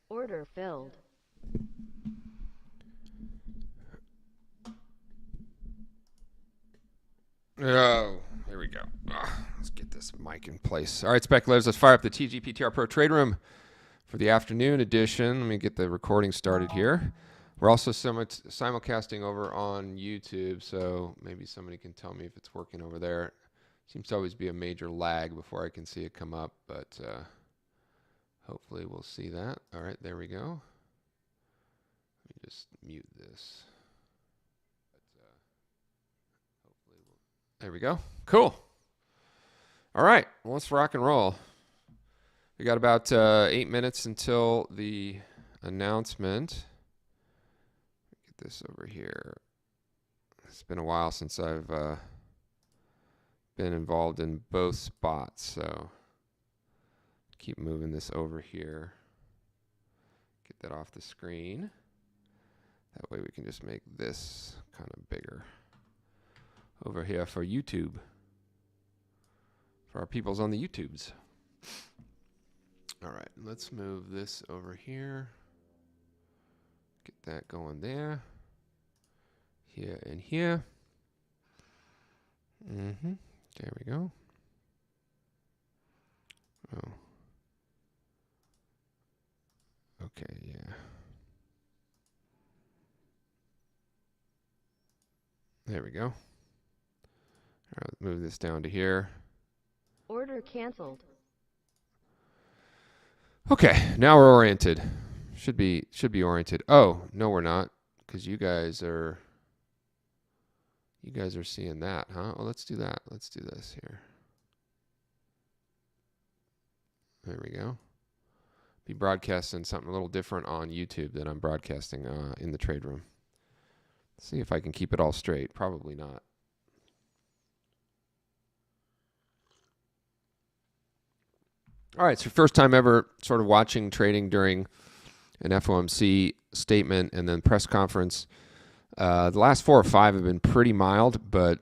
Order filled. Oh, here we go. Let's get this mic in place. All right, speculators, let's fire up the TGPTR Pro Trade Room for the afternoon edition. Let me get the recording started here. We're also simulcasting over on YouTube, so maybe somebody can tell me if it's working over there. Seems to always be a major lag before I can see it come up, but hopefully we'll see that. All right, there we go. Let me just mute this. There we go. Cool. All right, well, let's rock and roll. We got about 8 minutes until the announcement. Get this over here. It's been a while since I've been involved in both spots, so keep moving this over here. Get that off the screen. That way we can just make this kind of bigger over here for YouTube, for our peoples on the YouTubes. All right, let's move this over here. Get that going there. Here and here. There we go. Oh. Okay, yeah. There we go. All right, move this down to here. Order canceled. Okay, now we're oriented. Should be oriented. Oh, no we're not, because you guys are seeing that, huh? Well, let's do that. Let's do this here. There we go. Be broadcasting something a little different on YouTube than I'm broadcasting in the trade room. See if I can keep it all straight. Probably not. All right, so first time ever sort of watching trading during an FOMC statement and then press conference. The last 4 or 5 have been pretty mild, but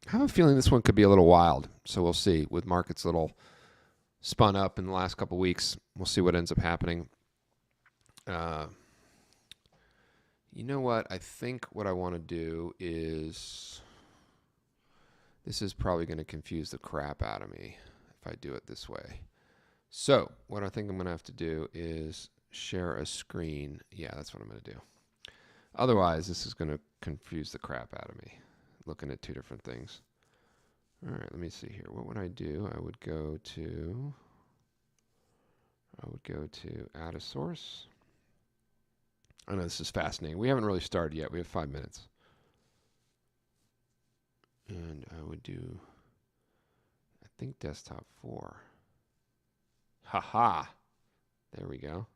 I have a feeling this one could be a little wild. So we'll see. With markets a little spun up in the last couple weeks, we'll see what ends up happening. You know what? I think what I want to do is, this is probably going to confuse the crap out of me if I do it this way. So what I think I'm going to have to do is share a screen. Yeah, that's what I'm going to do. Otherwise, this is going to confuse the crap out of me, looking at 2 different things. All right, let me see here. What would I do? I would go to add a source. I know this is fascinating. We haven't really started yet. We have 5 minutes. And I would do, I think, desktop 4. Haha. There we go.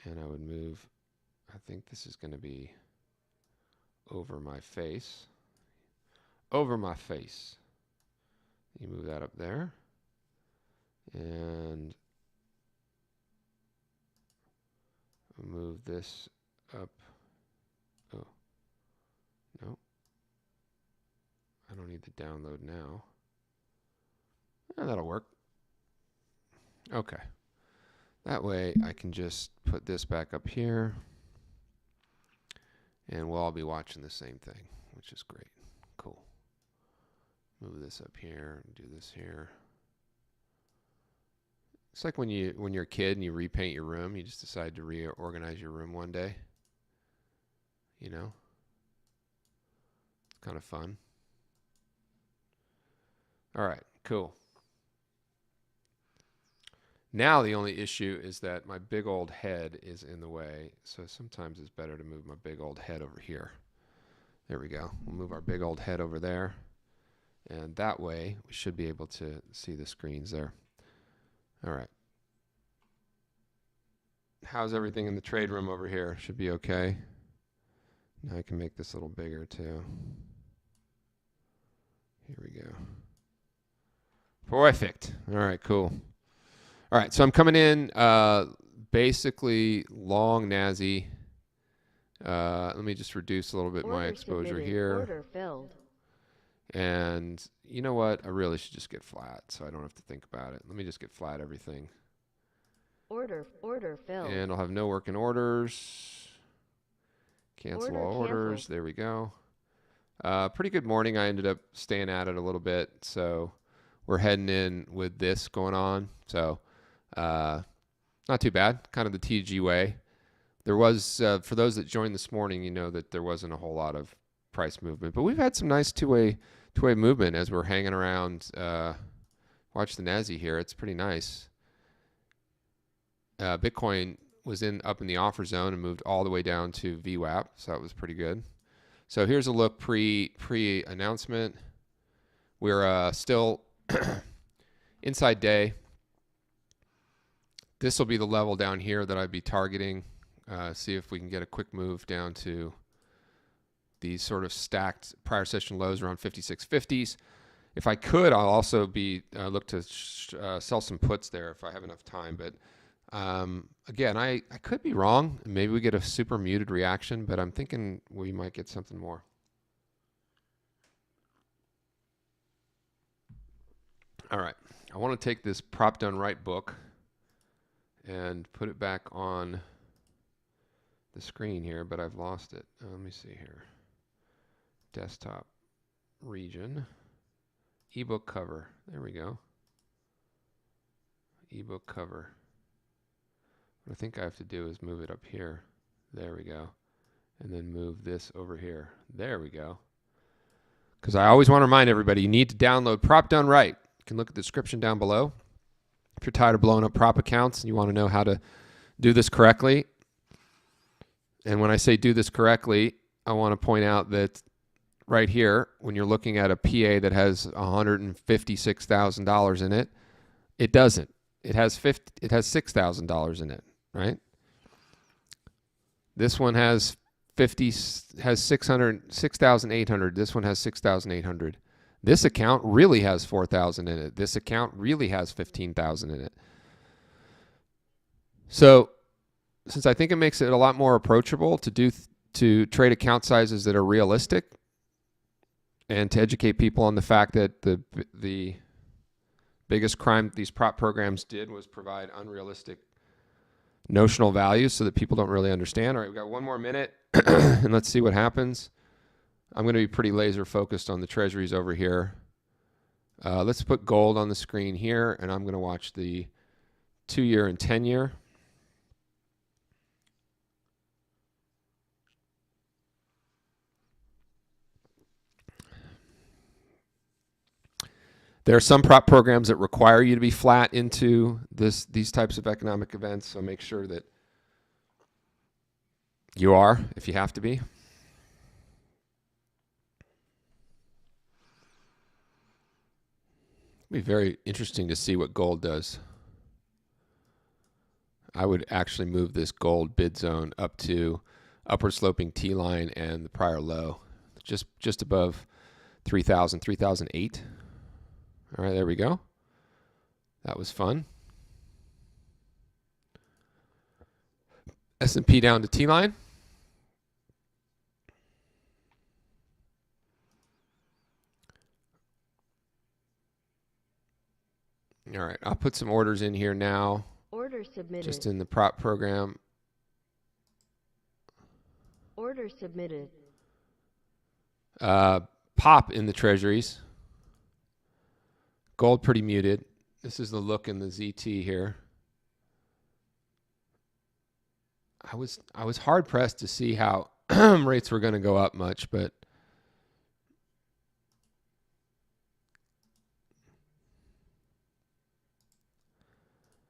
And I would move, I think this is going to be over my face. Over my face. You move that up there. And move this up. Oh, no. I don't need the download now. That'll work. Okay. That way I can just put this back up here. And we'll all be watching the same thing, which is great. Cool. Move this up here and do this here. It's like when you're a kid and you repaint your room, you just decide to reorganize your room one day. You know? It's kind of fun. All right, cool. Now the only issue is that my big old head is in the way, so sometimes it's better to move my big old head over here. There we go. We'll move our big old head over there, and that way we should be able to see the screens there. All right. How's everything in the trade room over here? Should be okay. Now I can make this a little bigger too. Here we go. Perfect. All right, cool. All right, so I'm coming in basically long NASI. Let me just reduce a little bit my exposure submitted. here. Order filled. And you know what? I really should just get flat so I don't have to think about it. Let me just get flat everything. Order filled. And I'll have no working orders. Cancel all orders. Canceled. There we go. Pretty good morning. I ended up staying at it a little bit. So we're heading in with this going on. So not too bad. Kind of the TG way. There was, for those that joined this morning, you know that there wasn't a whole lot of price movement. But we've had some nice two-way movement as we're hanging around. Watch the NASI here. It's pretty nice. Bitcoin was up in the offer zone and moved all the way down to VWAP, so that was pretty good. So here's a look pre-announcement. We're still inside day. This will be the level down here that I'd be targeting. See if we can get a quick move down to these sort of stacked prior session lows around 56.50s. If I could, I'll also be look to sell some puts there if I have enough time. But again, I could be wrong. Maybe we get a super muted reaction, but I'm thinking we might get something more. All right. I want to take this prop done right book and put it back on the screen here, but I've lost it. Let me see here. Desktop region. Ebook cover. There we go. Ebook cover. What I think I have to do is move it up here. There we go. And then move this over here. There we go. Because I always want to remind everybody, you need to download Prop Done Right. You can look at the description down below. If you're tired of blowing up prop accounts and you want to know how to do this correctly. And when I say do this correctly, I want to point out that right here, when you're looking at a PA that has $156,000 in it, it doesn't. It has $6,000 in it, right? This one has 6,800. This one has 6,800. This account really has 4,000 in it. This account really has 15,000 in it. So, since I think it makes it a lot more approachable to trade account sizes that are realistic, and to educate people on the fact that the biggest crime these prop programs did was provide unrealistic notional values so that people don't really understand. All right, we've got one more minute, and let's see what happens. I'm going to be pretty laser focused on the treasuries over here. Let's put gold on the screen here, and I'm going to watch the 2-year and 10-year. There are some prop programs that require you to be flat into these types of economic events, so make sure that you are, if you have to be. It'll be very interesting to see what gold does. I would actually move this gold bid zone up to upward sloping T line and the prior low, just above 3,000, 3,008. All right, there we go. That was fun. S&P down to T-line. All right, I'll put some orders in here now. Order submitted. Just in the prop program. Order submitted. Pop in the treasuries. Gold pretty muted. This is the look in the ZT here. I was hard pressed to see how rates were going to go up much, but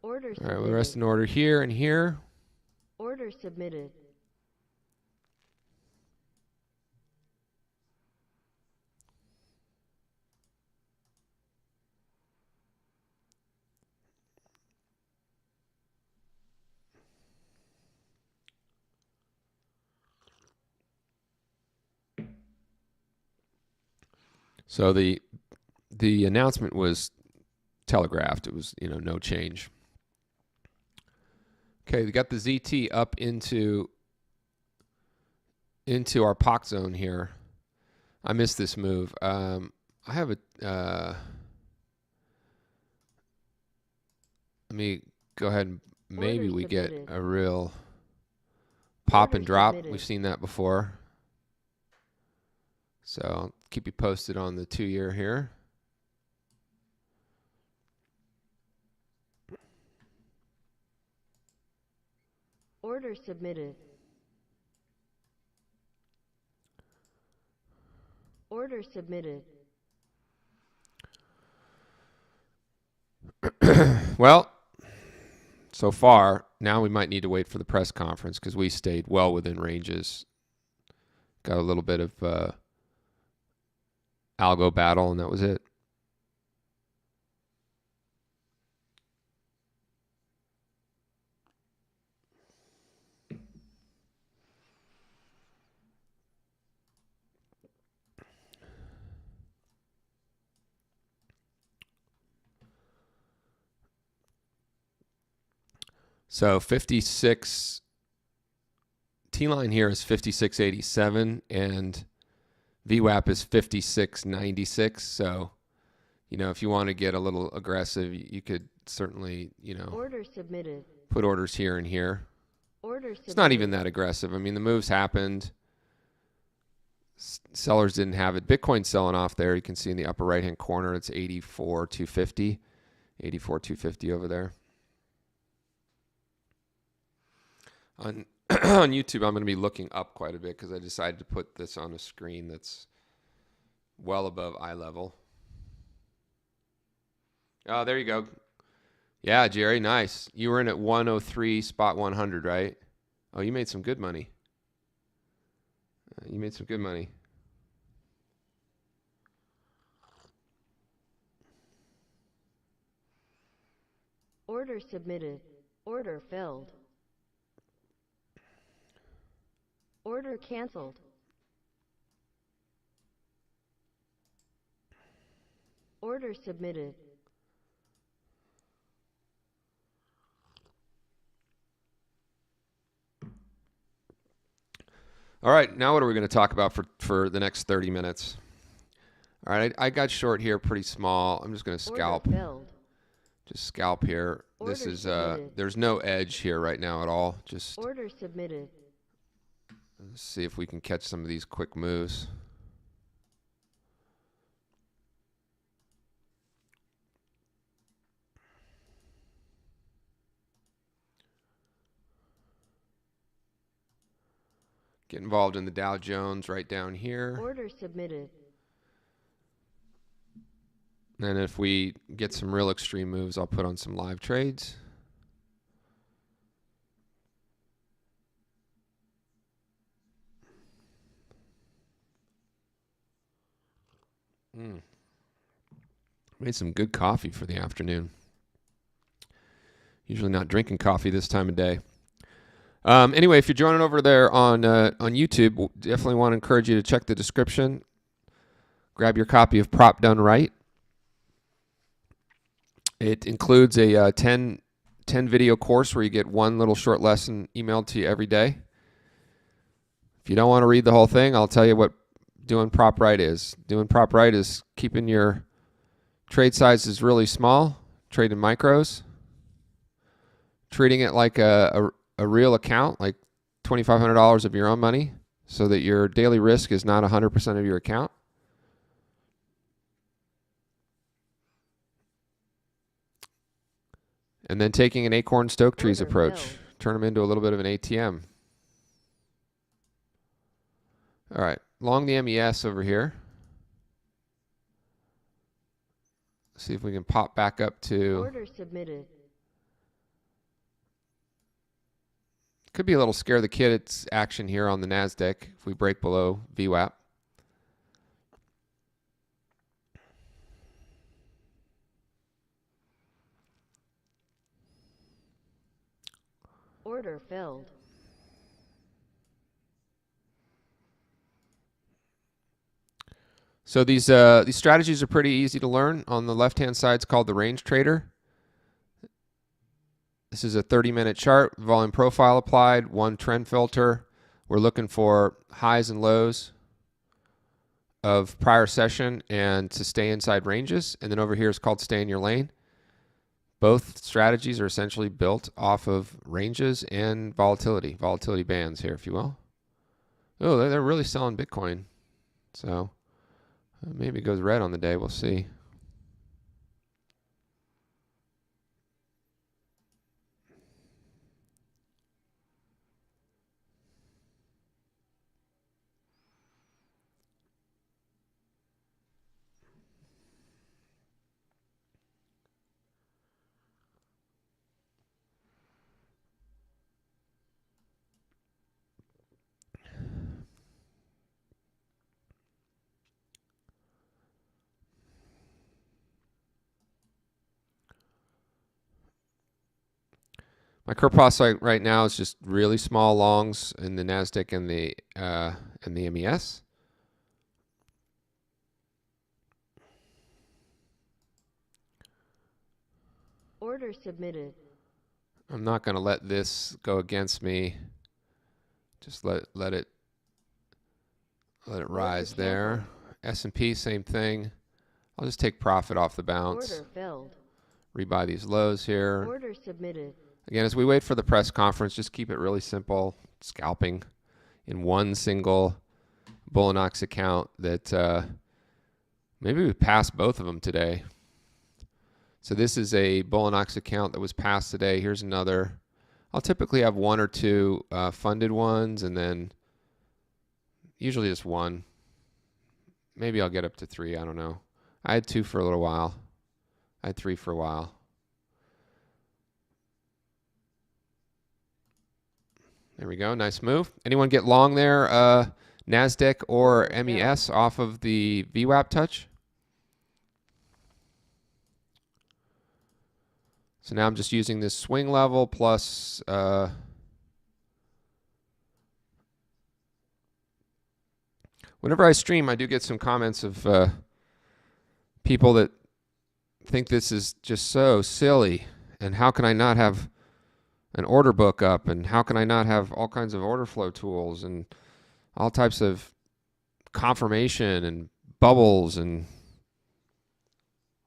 order submitted. All right, well, the rest in order here and here. Order submitted. So the announcement was telegraphed. It was, no change. Okay, we got the ZT up into our POC zone here. I missed this move. I have a let me go ahead and maybe Order we get submitted. a real pop Order and drop. submitted. We've seen that before. So I'll keep you posted on the 2-year here. Order submitted. Order submitted. Well, so far, now we might need to wait for the press conference because we stayed well within ranges. Got a little bit of algo battle, and that was it. So 56, T-line here is 56.87, and VWAP is 56.96. So, if you want to get a little aggressive, you could certainly, Order submitted. put orders here and here. Order submitted. It's not even that aggressive. I mean, the moves happened. Sellers didn't have it. Bitcoin's selling off there. You can see in the upper right-hand corner, it's 84,250. 84,250 over there. On on YouTube, I'm going to be looking up quite a bit because I decided to put this on a screen that's well above eye level. Oh, there you go. Yeah, Jerry, nice. You were in at 103 spot 100, right? Oh, you made some good money. You made some good money. Order submitted. Order filled. Order canceled. Order submitted. All right, now what are we going to talk about for the next 30 minutes? All right, I got short here pretty small. I'm just going to scalp. Order filled. Just scalp here. Order This is submitted. there's no edge here right now at all. Just Order submitted. let's see if we can catch some of these quick moves. Get involved in the Dow Jones right down here. Order submitted. And if we get some real extreme moves, I'll put on some live trades. Made some good coffee for the afternoon. Usually not drinking coffee this time of day. Anyway, if you're joining over there on YouTube, we'll definitely want to encourage you to check the description. Grab your copy of Prop Done Right. It includes a 10 video course where you get one little short lesson emailed to you every day. If you don't want to read the whole thing, I'll tell you what doing Prop Right is. Doing Prop Right is keeping your trade sizes really small, trading micros, treating it like a real account, like $2,500 of your own money, so that your daily risk is not 100% of your account. And then taking an acorn stoke trees Order approach, filled. turn them into a little bit of an ATM. All right, long the MES over here. See if we can pop back up to. Order submitted. Could be a little scare the kids action here on the NASDAQ if we break below VWAP. Order filled. So these strategies are pretty easy to learn. On the left-hand side, it's called the range trader. This is a 30-minute chart, volume profile applied, one trend filter. We're looking for highs and lows of prior session and to stay inside ranges. And then over here is called stay in your lane. Both strategies are essentially built off of ranges and volatility bands here, if you will. Oh, they're really selling Bitcoin. So maybe it goes red on the day. We'll see. My curve process right now is just really small longs in the Nasdaq and the MES. Order submitted. I'm not going to let this go against me. Just let it rise there. S&P, same thing. I'll just take profit off the bounce. Order filled. Rebuy these lows here. Order submitted. Again, as we wait for the press conference, just keep it really simple. Scalping in one single Bullinox account that maybe we passed both of them today. So this is a Bullinox account that was passed today. Here's another. I'll typically have one or two funded ones, and then usually just one. Maybe I'll get up to three. I don't know. I had two for a little while. I had three for a while. There we go. Nice move. Anyone get long there, NASDAQ or MES off of the VWAP touch? So now I'm just using this swing level plus whenever I stream, I do get some comments of people that think this is just so silly, and how can I not have an order book up, and how can I not have all kinds of order flow tools and all types of confirmation and bubbles, and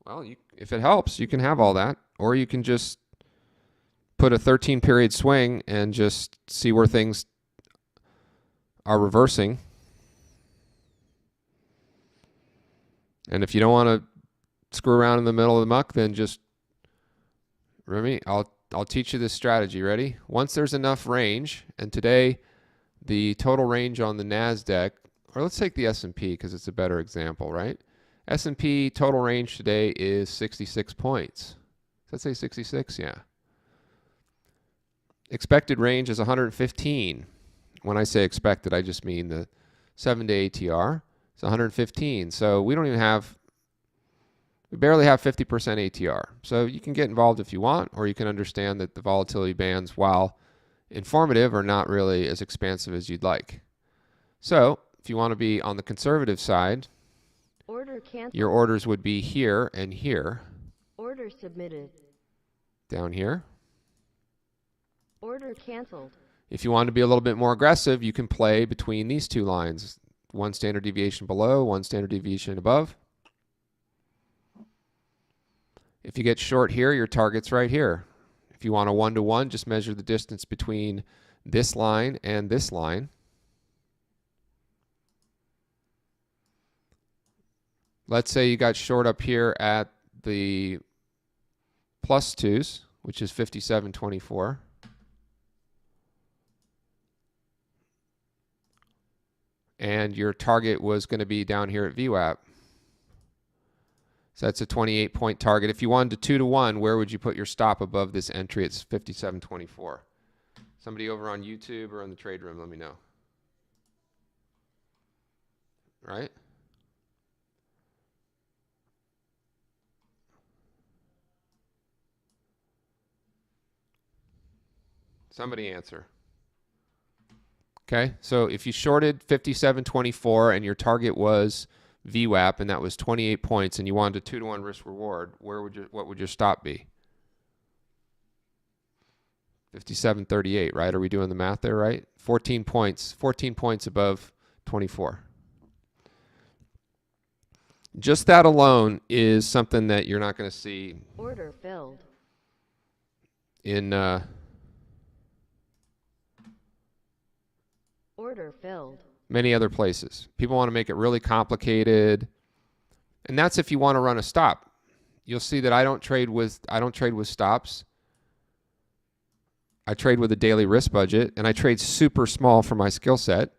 well, if it helps, you can have all that, or you can just put a 13 period swing and just see where things are reversing. And if you don't want to screw around in the middle of the muck, then just remember, I'll teach you this strategy. Ready? Once there's enough range, and today the total range on the NASDAQ, or let's take the S&P because it's a better example, right? S&P total range today is 66 points. Does that say 66? Yeah. Expected range is 115. When I say expected, I just mean the 7-day ATR. It's 115. So we barely have 50% ATR. So you can get involved if you want, or you can understand that the volatility bands, while informative, are not really as expansive as you'd like. So if you want to be on the conservative side, your orders would be here and here. Order submitted. Down here. Order canceled. If you want to be a little bit more aggressive, you can play between these two lines. One standard deviation below, one standard deviation above. If you get short here, your target's right here. If you want a 1-to-1, just measure the distance between this line and this line. Let's say you got short up here at the plus 2s, which is 57.24. And your target was going to be down here at VWAP. So that's a 28-point target. If you wanted to 2-to-1, where would you put your stop above this entry? It's 57.24. Somebody over on YouTube or in the trade room, let me know. Right? Somebody answer. Okay, so if you shorted 57.24 and your target was VWAP and that was 28 points and you wanted a 2-to-1 risk reward, what would your stop be? 57.38, right? Are we doing the math there, right? 14 points above 24. Just that alone is something that you're not going to see. Order filled. in Order filled. many other places. People want to make it really complicated, and that's if you want to run a stop. You'll see that I don't trade with stops. I trade with a daily risk budget, and I trade super small for my skill set.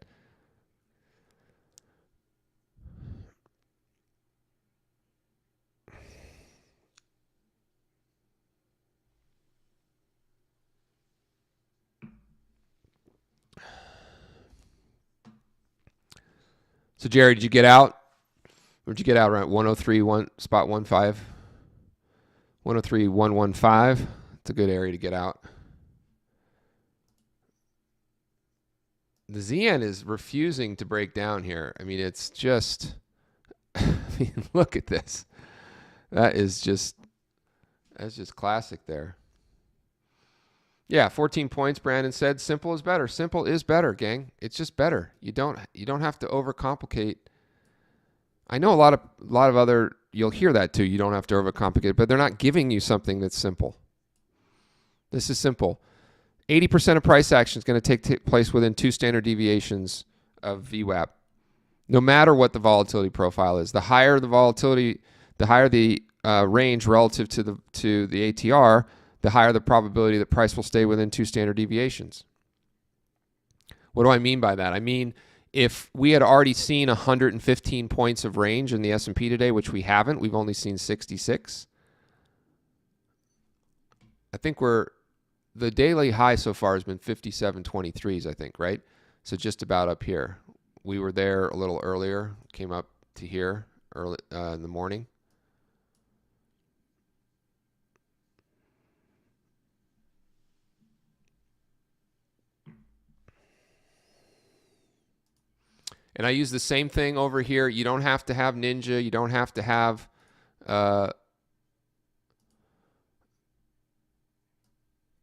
So Jerry, did you get out? Where'd you get out? Around 103, spot 15? 103, 115. It's a good area to get out. The ZN is refusing to break down here. I mean, it's just, I mean, look at this. That's just classic there. Yeah, 14 points, Brandon said. Simple is better. Simple is better, gang. It's just better. You don't have to overcomplicate. I know a lot of other, you'll hear that too. You don't have to overcomplicate, but they're not giving you something that's simple. This is simple. 80% of price action is going to take place within 2 standard deviations of VWAP, no matter what the volatility profile is. The higher the volatility, the higher the range relative to the ATR, the higher the probability that price will stay within 2 standard deviations. What do I mean by that? I mean, if we had already seen 115 points of range in the S&P today, which we haven't, we've only seen 66. I think the daily high so far has been 57.23s, I think, right? So just about up here. We were there a little earlier, came up to here early in the morning. And I use the same thing over here. You don't have to have Ninja. You don't have to have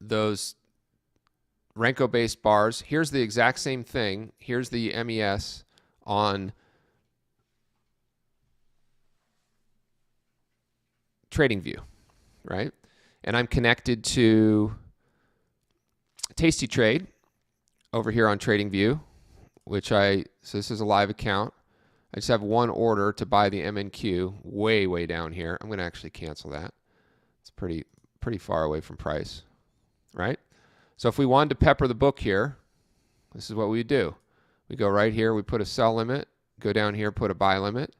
those Renko-based bars. Here's the exact same thing. Here's the MES on TradingView, right? And I'm connected to Tasty Trade over here on TradingView, so this is a live account. I just have one order to buy the MNQ way down here. I'm going to actually cancel that. It's pretty far away from price, right? So if we wanted to pepper the book here, this is what we do. We go right here, we put a sell limit, go down here, put a buy limit.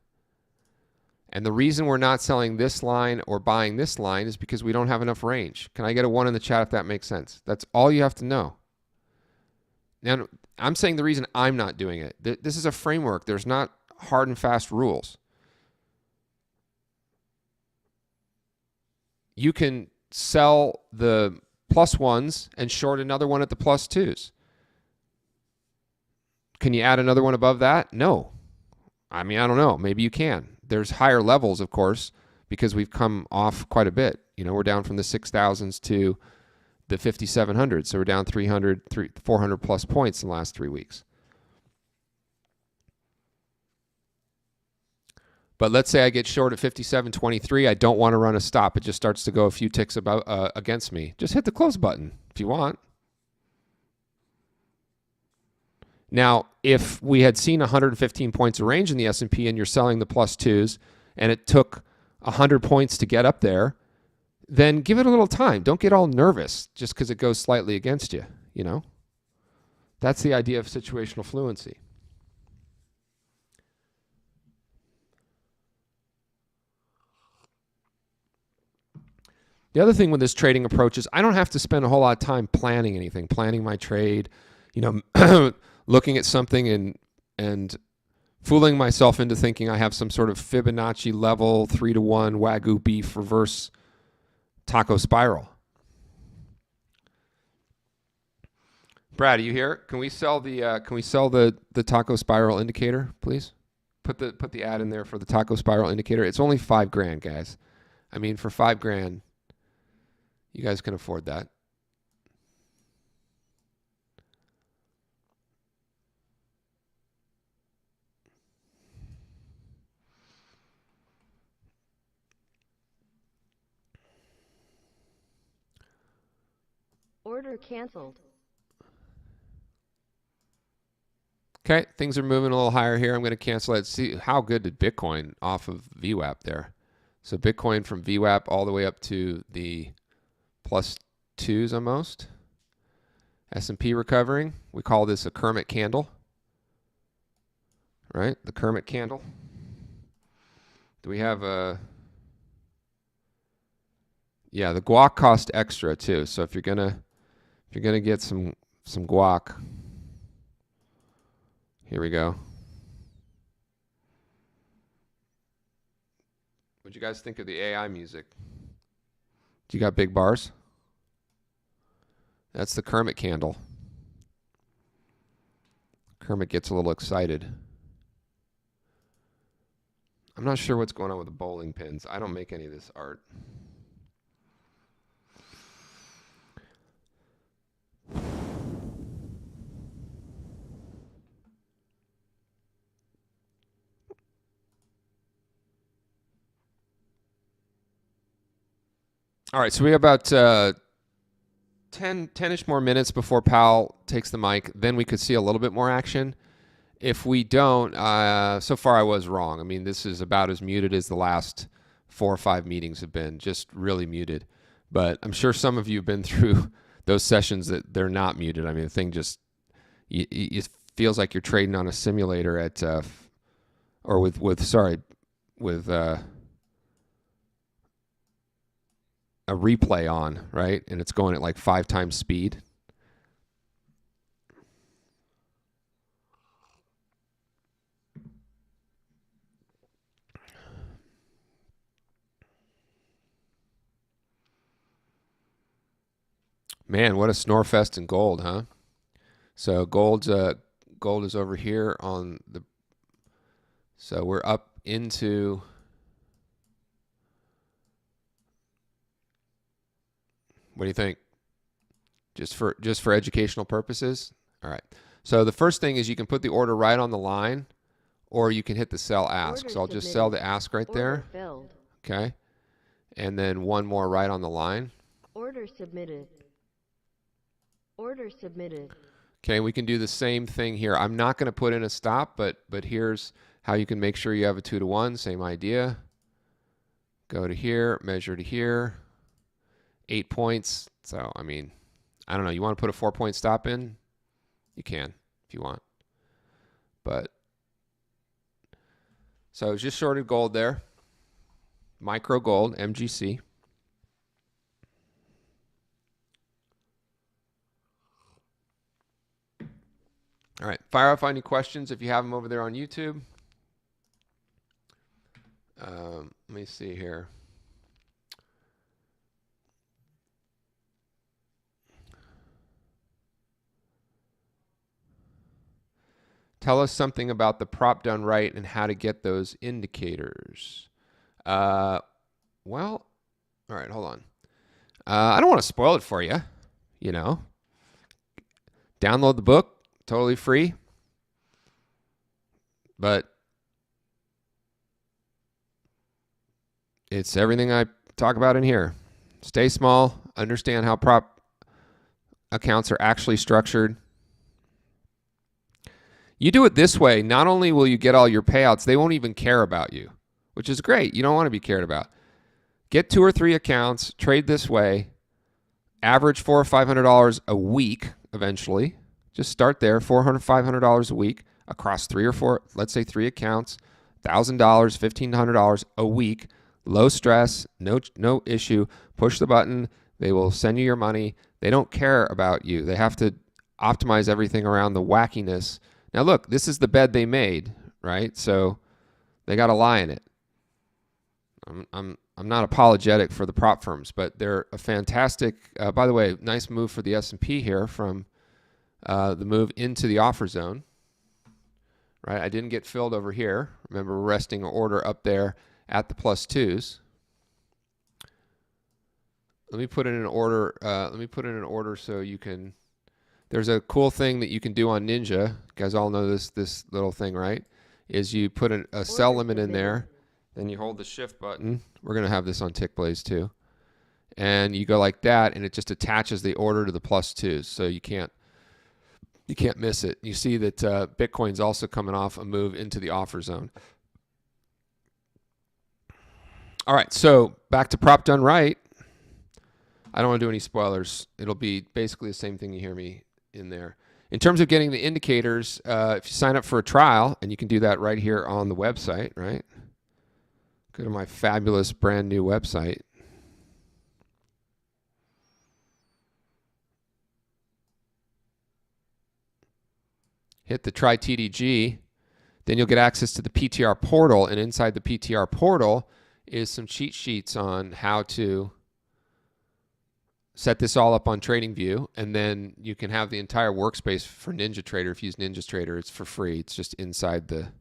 And the reason we're not selling this line or buying this line is because we don't have enough range. Can I get a 1 in the chat if that makes sense? That's all you have to know. Now, I'm saying the reason I'm not doing it. This is a framework. There's not hard and fast rules. You can sell the +1s and short another one at the +2s. Can you add another one above that? No. I mean, I don't know. Maybe you can. There's higher levels, of course, because we've come off quite a bit. You know, we're down from the 6,000s to the 5,700. So we're down 400 plus points in the last 3 weeks. But let's say I get short at 57.23. I don't want to run a stop. It just starts to go a few ticks against me. Just hit the close button if you want. Now, if we had seen 115 points of range in the S&P and you're selling the +2s and it took 100 points to get up there, then give it a little time. Don't get all nervous just because it goes slightly against you, you know? That's the idea of situational fluency. The other thing with this trading approach is I don't have to spend a whole lot of time planning anything, planning my trade, you know, looking at something and fooling myself into thinking I have some sort of Fibonacci level 3-to-1 Wagyu beef reverse taco spiral. Brad, are you here? Can we sell the taco spiral indicator, please? Put the ad in there for the taco spiral indicator. It's only $5,000, guys. I mean, for $5,000, you guys can afford that. Order canceled. Okay, things are moving a little higher here. I'm going to cancel that. See how good did Bitcoin off of VWAP there. So Bitcoin from VWAP all the way up to the plus twos almost. S&P recovering. We call this a Kermit candle. Right? The Kermit candle. Do we have a... Yeah, the guac cost extra too. So if you're gonna get some guac, here we go. What'd you guys think of the AI music? Do you got big bars? That's the Kermit candle. Kermit gets a little excited. I'm not sure what's going on with the bowling pins. I don't make any of this art. All right, so we have about 10-ish more minutes before Powell takes the mic. Then we could see a little bit more action. If we don't, so far I was wrong. I mean, this is about as muted as the last 4 or 5 meetings have been, just really muted. But I'm sure some of you have been through those sessions that they're not muted. I mean, the thing just, it feels like you're trading on a simulator at, or with a replay on, right? And it's going at like 5 times speed. Man, what a snore fest in gold, huh? So gold is over here on the, so we're up into, what do you think? Just for educational purposes? All right. So the first thing is you can put the order right on the line, or you can hit the sell ask. So I'll just sell the ask right there. Filled. Okay. And then one more right on the line. Order submitted. Order submitted. Okay, we can do the same thing here. I'm not going to put in a stop, but here's how you can make sure you have a 2-to-1. Same idea. Go to here, measure to here. 8 points. So, I mean, I don't know. You want to put a 4-point stop in? You can if you want. But, so just shorted gold there. Micro gold, MGC. All right, fire off any questions if you have them over there on YouTube. Let me see here. Tell us something about the prop done right and how to get those indicators. Well, all right, hold on. I don't want to spoil it for you, you know. Download the book, totally free. But it's everything I talk about in here. Stay small, understand how prop accounts are actually structured. You do it this way, not only will you get all your payouts, they won't even care about you, which is great. You don't want to be cared about. Get 2 or 3 accounts, trade this way, average $400 or $500 a week eventually. Just start there, $400, $500 a week across 3 or 4, let's say 3 accounts, $1,000, $1,500 a week. Low stress, no issue. Push the button. They will send you your money. They don't care about you. They have to optimize everything around the wackiness. Now look, this is the bed they made, right? So they got to lie in it. I'm not apologetic for the prop firms, but they're a fantastic. By the way, nice move for the S&P here from the move into the offer zone. Right, I didn't get filled over here. Remember, we're resting an order up there at the plus 2s. Let me put in an order. So you can. There's a cool thing that you can do on Ninja. You guys all know this little thing, right? Is you put a sell limit in there, then you hold the shift button. We're gonna have this on TickBlaze too, and you go like that, and it just attaches the order to the +2s, so you can't miss it. You see that Bitcoin's also coming off a move into the offer zone. All right, so back to prop done right. I don't want to do any spoilers. It'll be basically the same thing you hear me in there. In terms of getting the indicators, if you sign up for a trial, and you can do that right here on the website, right? Go to my fabulous brand new website. Hit the try TDG, then you'll get access to the PTR portal, and inside the PTR portal is some cheat sheets on how to set this all up on TradingView, and then you can have the entire workspace for NinjaTrader. If you use NinjaTrader, it's for free. It's just inside the...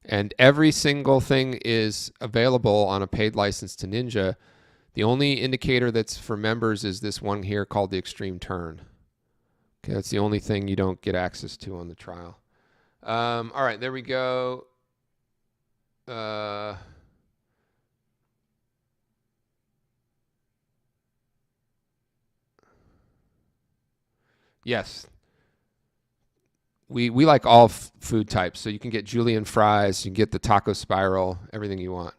And every single thing is available on a paid license to Ninja. The only indicator that's for members is this one here called the Extreme Turn. Okay, that's the only thing you don't get access to on the trial. All right, there we go. Yes. We like all food types, so you can get julienne fries, you can get the taco spiral, everything you want.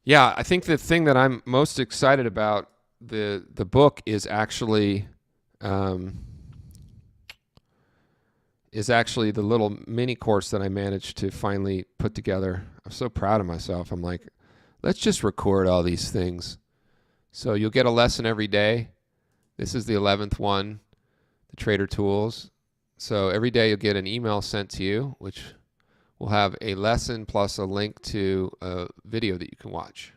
Yeah, I think the thing that I'm most excited about the book is actually the little mini course that I managed to finally put together. I'm so proud of myself. I'm like, let's just record all these things. So you'll get a lesson every day. This is the 11th one, the Trader Tools. So every day you'll get an email sent to you, which will have a lesson plus a link to a video that you can watch.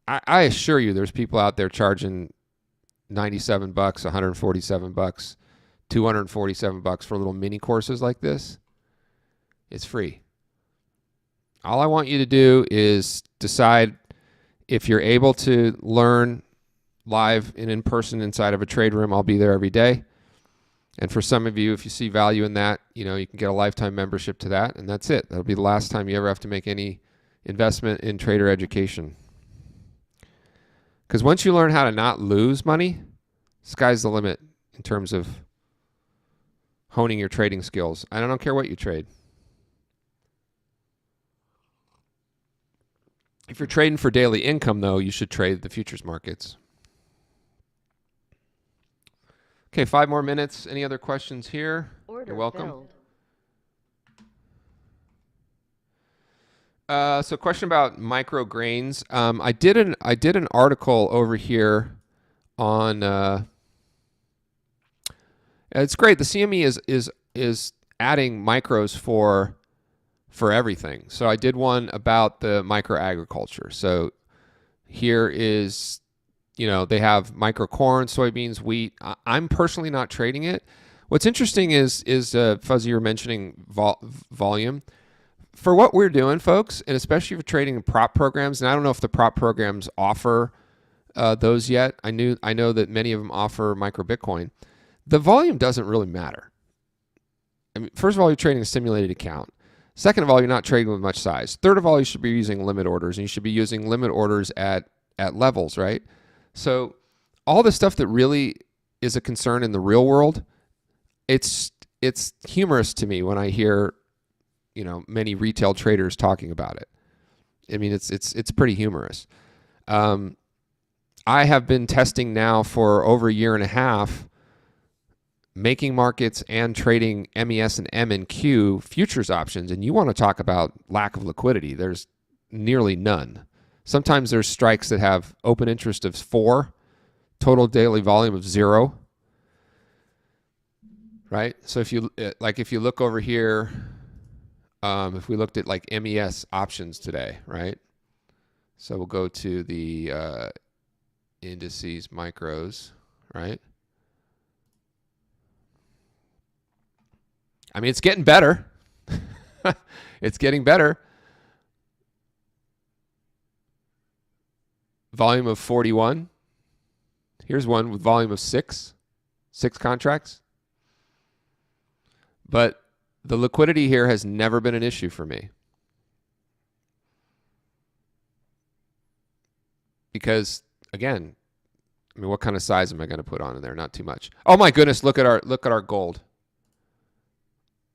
I assure you there's people out there charging $97, $147, $247 for little mini courses like this. It's free. All I want you to do is decide if you're able to learn live and in person inside of a trade room. I'll be there every day. And for some of you, if you see value in that, you can get a lifetime membership to that, and that's it. That'll be the last time you ever have to make any investment in trader education. Because once you learn how to not lose money, sky's the limit in terms of honing your trading skills. I don't care what you trade. If you're trading for daily income, though, you should trade the futures markets. Okay, 5 more minutes. Any other questions here? Order You're welcome. filled. So question about micrograins. I did an article over here on. It's great. The CME is adding micros for everything. So I did one about the micro agriculture. So here is, they have micro corn, soybeans, wheat. I'm personally not trading it. What's interesting is Fuzzy, you were mentioning volume. For what we're doing, folks, and especially for trading in prop programs, and I don't know if the prop programs offer those yet. I know that many of them offer micro Bitcoin. The volume doesn't really matter. I mean, first of all, you're trading a simulated account. Second of all, you're not trading with much size. Third of all, you should be using limit orders, and you should be using limit orders at levels, right? So all the stuff that really is a concern in the real world, it's humorous to me when I hear many retail traders talking about it. I mean, it's pretty humorous. I have been testing now for over a year and a half, making markets and trading MES and M&Q futures options, and you want to talk about lack of liquidity. There's nearly none. Sometimes there's strikes that have open interest of 4, total daily volume of 0. Right? So if you look over here, if we looked at like MES options today, right? So we'll go to the indices micros, right? I mean, it's getting better. It's getting better. Volume of 41. Here's one with volume of 6 contracts. But the liquidity here has never been an issue for me. because again, I mean, what kind of size am I going to put on in there? Not too much. Oh my goodness, look at our gold.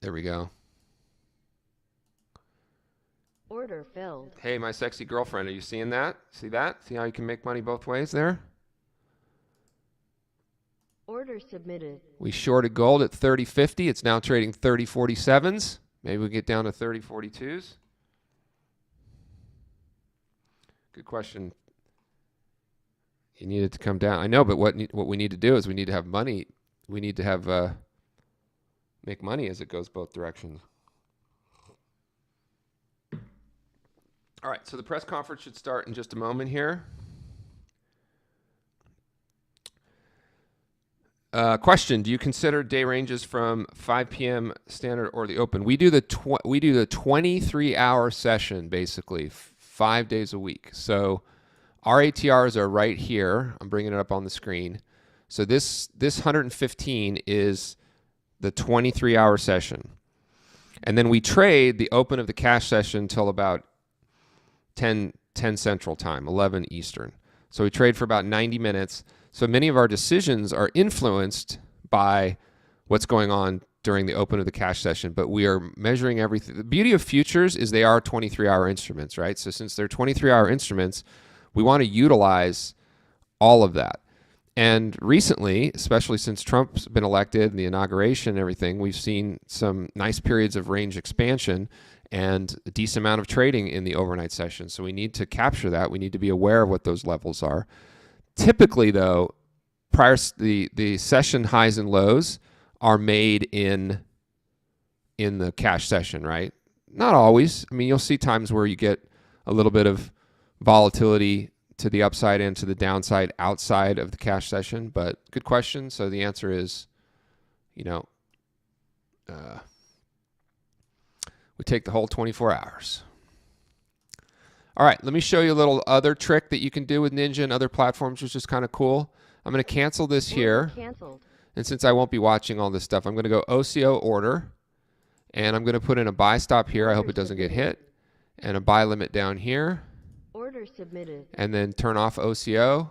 There we go. Order filled. Hey, my sexy girlfriend, are you seeing that? See that? See how you can make money both ways there? Order submitted. We shorted gold at 30.50. It's now trading 30.47s. Maybe we get down to 30.42s. Good question. You need it to come down. I know, but what we need to do is we need to have money. We need to have make money as it goes both directions. All right, so the press conference should start in just a moment here. Question: do you consider day ranges from 5 p.m. standard or the open? We do the 23-hour session basically 5 days a week. So our ATRs are right here. I'm bringing it up on the screen. So this 115 is the 23-hour session, and then we trade the open of the cash session till about 10 Central Time, 11 Eastern. So we trade for about 90 minutes. So many of our decisions are influenced by what's going on during the open of the cash session, but we are measuring everything. The beauty of futures is they are 23-hour instruments, right? So since they're 23-hour instruments, we want to utilize all of that. And recently, especially since Trump's been elected and the inauguration and everything, we've seen some nice periods of range expansion and a decent amount of trading in the overnight session. So we need to capture that. We need to be aware of what those levels are. Typically, though, the session highs and lows are made in the cash session, right? Not always. I mean, you'll see times where you get a little bit of volatility to the upside and to the downside outside of the cash session, but good question. So the answer is, we take the whole 24 hours. All right, let me show you a little other trick that you can do with Ninja and other platforms, which is kind of cool. I'm going to cancel this here. Canceled. And since I won't be watching all this stuff, I'm going to go OCO order, and I'm going to put in a buy stop here. I hope it doesn't get hit, and a buy limit down here. Order submitted. And then turn off OCO,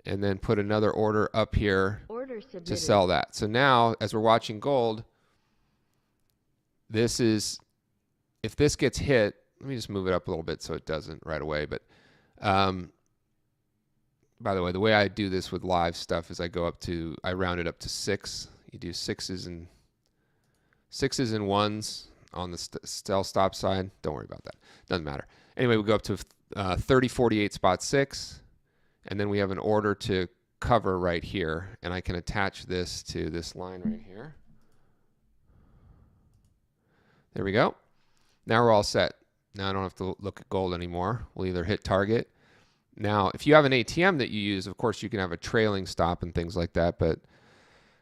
and then put another order up here to sell that. So now, as we're watching gold, this is, if this gets hit, let me just move it up a little bit so it doesn't right away. But by the way, the way I do this with live stuff is I round it up to 6. You do sixes and ones on the sell stop side. Don't worry about that. Doesn't matter. Anyway, we go up to 30.48 spot 6, and then we have an order to cover right here, and I can attach this to this line right here. There we go. Now we're all set. Now I don't have to look at gold anymore. We'll either hit target. Now, if you have an ATM that you use, of course, you can have a trailing stop and things like that, but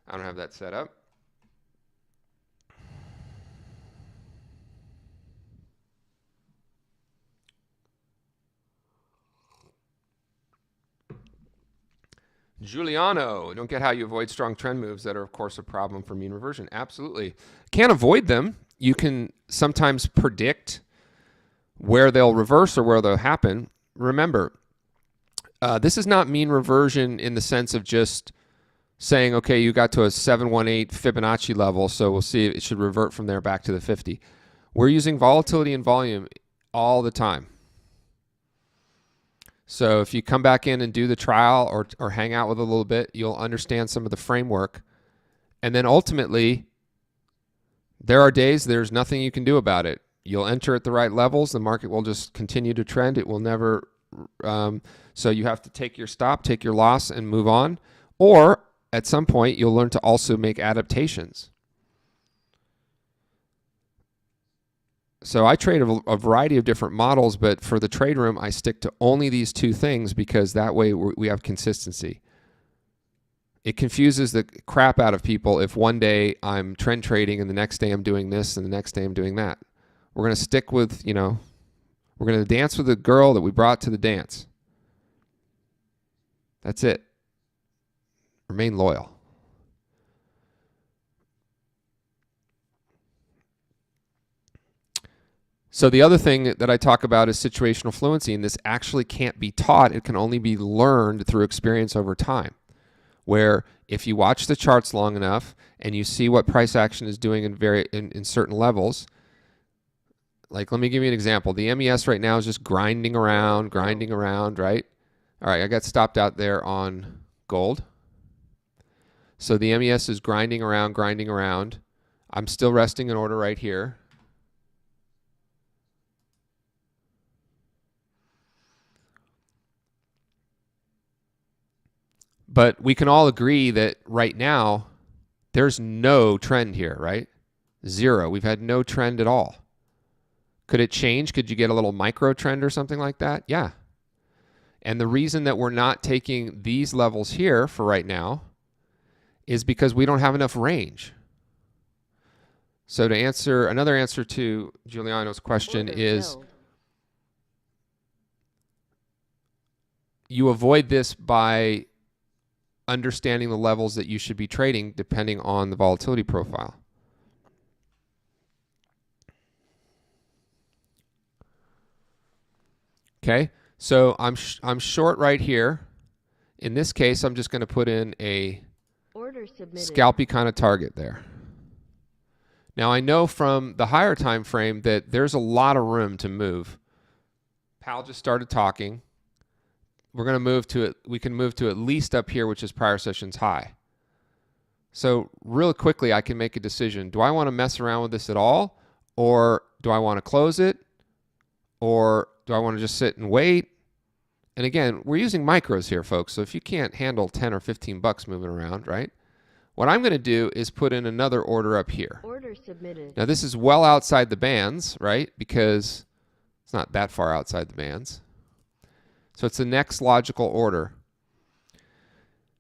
I don't have that set up. Giuliano, don't get how you avoid strong trend moves that are, of course, a problem for mean reversion. Absolutely. Can't avoid them. You can sometimes predict where they'll reverse or where they'll happen. Remember, this is not mean reversion in the sense of just saying, okay, you got to a 718 Fibonacci level, so we'll see if it should revert from there back to the 50. We're using volatility and volume all the time. So if you come back in and do the trial or hang out with it a little bit, you'll understand some of the framework. And then ultimately, there are days there's nothing you can do about it. You'll enter at the right levels. The market will just continue to trend. It will never. So you have to take your stop, take your loss, and move on. Or at some point, you'll learn to also make adaptations. So I trade a variety of different models, but for the trade room, I stick to only these two things because that way we have consistency. It confuses the crap out of people if one day I'm trend trading and the next day I'm doing this and the next day I'm doing that. We're going to stick with, we're going to dance with the girl that we brought to the dance. That's it. Remain loyal. So the other thing that I talk about is situational fluency, and this actually can't be taught. It can only be learned through experience over time, where if you watch the charts long enough and you see what price action is doing in certain levels, like let me give you an example. The MES right now is just grinding around, right? All right, I got stopped out there on gold. So the MES is grinding around. I'm still resting an order right here. But we can all agree that right now, there's no trend here, right? Zero. We've had no trend at all. Could it change? Could you get a little micro trend or something like that? Yeah. And the reason that we're not taking these levels here for right now is because we don't have enough range. So to answer, another answer to Giuliano's question is you avoid this by understanding the levels that you should be trading depending on the volatility profile. Okay, so I'm short right here. In this case, I'm just going to put in a scalpy kind of target there. Now I know from the higher time frame that there's a lot of room to move. Powell just started talking. We're going to move to it. We can move to at least up here, which is prior session's high. So real quickly, I can make a decision. Do I want to mess around with this at all? Or do I want to close it? Or do I want to just sit and wait? And again, we're using micros here, folks. So if you can't handle 10 or 15 bucks moving around, right? What I'm going to do is put in another order up here. Order submitted. Now this is well outside the bands, right? Because it's not that far outside the bands. So it's the next logical order.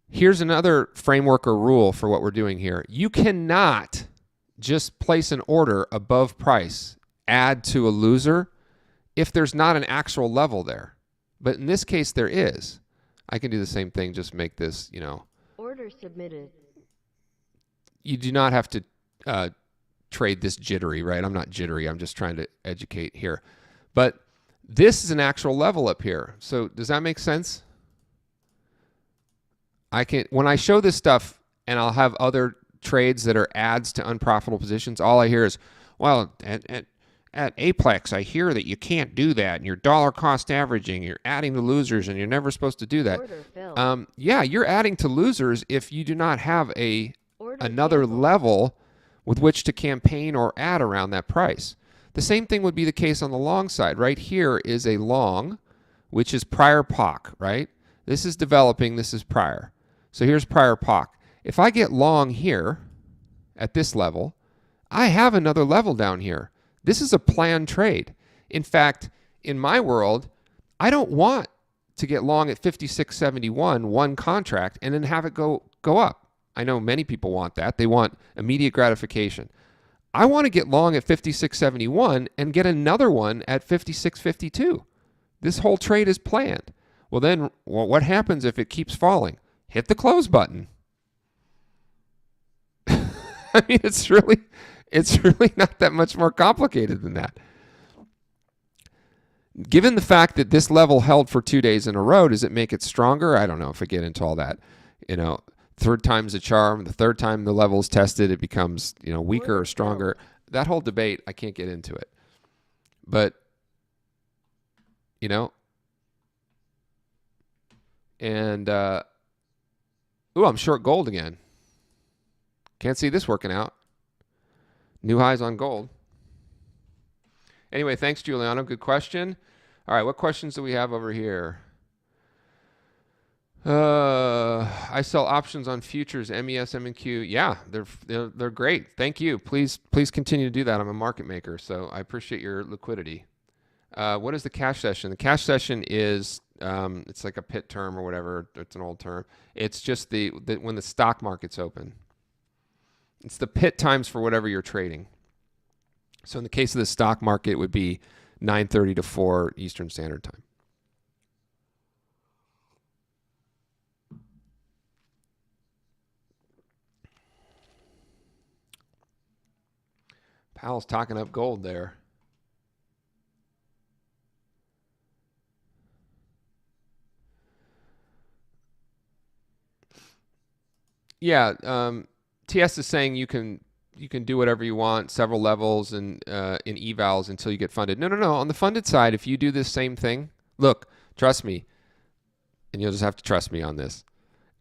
Here's another framework or rule for what we're doing here. You cannot just place an order above price, add to a loser, if there's not an actual level there. But in this case, there is. I can do the same thing, just make this, you know. Order submitted. You do not have to trade this jittery, right? I'm not jittery. I'm just trying to educate here. But this is an actual level up here. So does that make sense? When I show this stuff and I'll have other trades that are adds to unprofitable positions, all I hear is, well, at Aplex, I hear that you can't do that, and you're dollar cost averaging, you're adding to losers, and you're never supposed to do that. Yeah, you're adding to losers if you do not have another level with which to campaign or add around that price. The same thing would be the case on the long side. Right here is a long, which is prior POC, right? This is developing, this is prior. So here's prior POC. If I get long here at this level, I have another level down here. This is a planned trade. In fact, in my world, I don't want to get long at 56.71, one contract, and then have it go up. I know many people want that. They want immediate gratification. I want to get long at 56.71 and get another one at 56.52. This whole trade is planned. Well, then what happens if it keeps falling? Hit the close button. I mean, it's really not that much more complicated than that. Given the fact that this level held for 2 days in a row, does it make it stronger? I don't know if I get into all that. You know, third time's a charm. The third time the level is tested, it becomes, you know, weaker or stronger. That whole debate, I can't get into it. But, you know, and, ooh, I'm short gold again. Can't see this working out. New highs on gold. Anyway, thanks, Giuliano. Good question. All right, what questions do we have over here? I sell options on futures, MES, M&Q. Yeah, they're great. Thank you. Please continue to do that. I'm a market maker, so I appreciate your liquidity. What is the cash session? The cash session is it's like a pit term or whatever. It's an old term. It's just when the stock market's open. It's the pit times for whatever you're trading. So in the case of the stock market, it would be 9:30 to 4 Eastern Standard Time. Powell's talking up gold there. Yeah, TS is saying you can do whatever you want, several levels and in evals until you get funded. No. On the funded side, if you do this same thing, look, trust me, and you'll just have to trust me on this.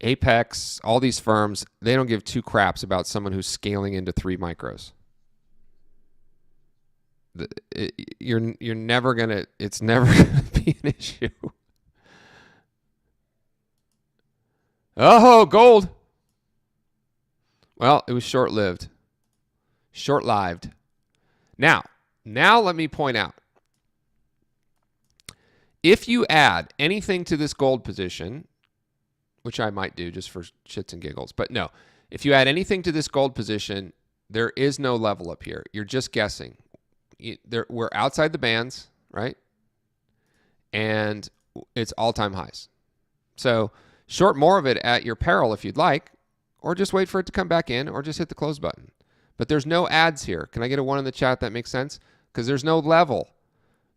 Apex, all these firms, they don't give two craps about someone who's scaling into 3 micros. You're never gonna. It's never gonna be an issue. Oh, gold. Well, it was short-lived. Short-lived. Now let me point out. If you add anything to this gold position, which I might do just for shits and giggles, but no. If you add anything to this gold position, there is no level up here. You're just guessing. We're outside the bands, right? And it's all-time highs. So short more of it at your peril if you'd like, or just wait for it to come back in, or just hit the close button. But there's no ads here. Can I get a 1 in the chat? That makes sense? Because there's no level.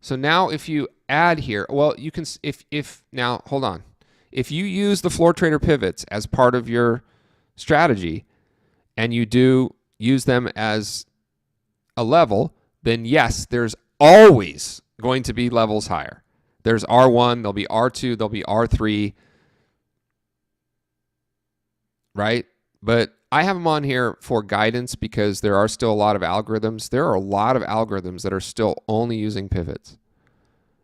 So now if you add here, well, you can, now, hold on. If you use the floor trader pivots as part of your strategy, and you do use them as a level, then yes, there's always going to be levels higher. There's R1, there'll be R2, there'll be R3, right? But I have them on here for guidance because there are still a lot of algorithms. There are a lot of algorithms that are still only using pivots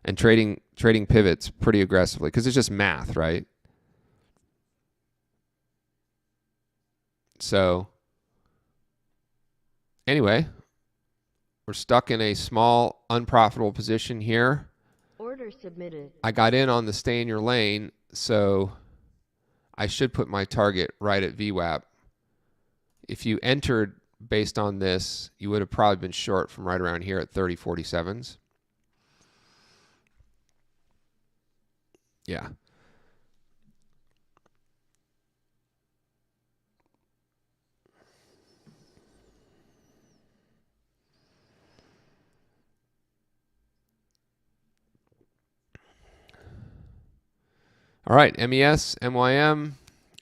and trading pivots pretty aggressively because it's just math, right? So anyway, we're stuck in a small unprofitable position here. Order submitted. I got in on the stay in your lane, so I should put my target right at VWAP. If you entered based on this, you would have probably been short from right around here at 30.47s. Yeah. All right, MES, MYM,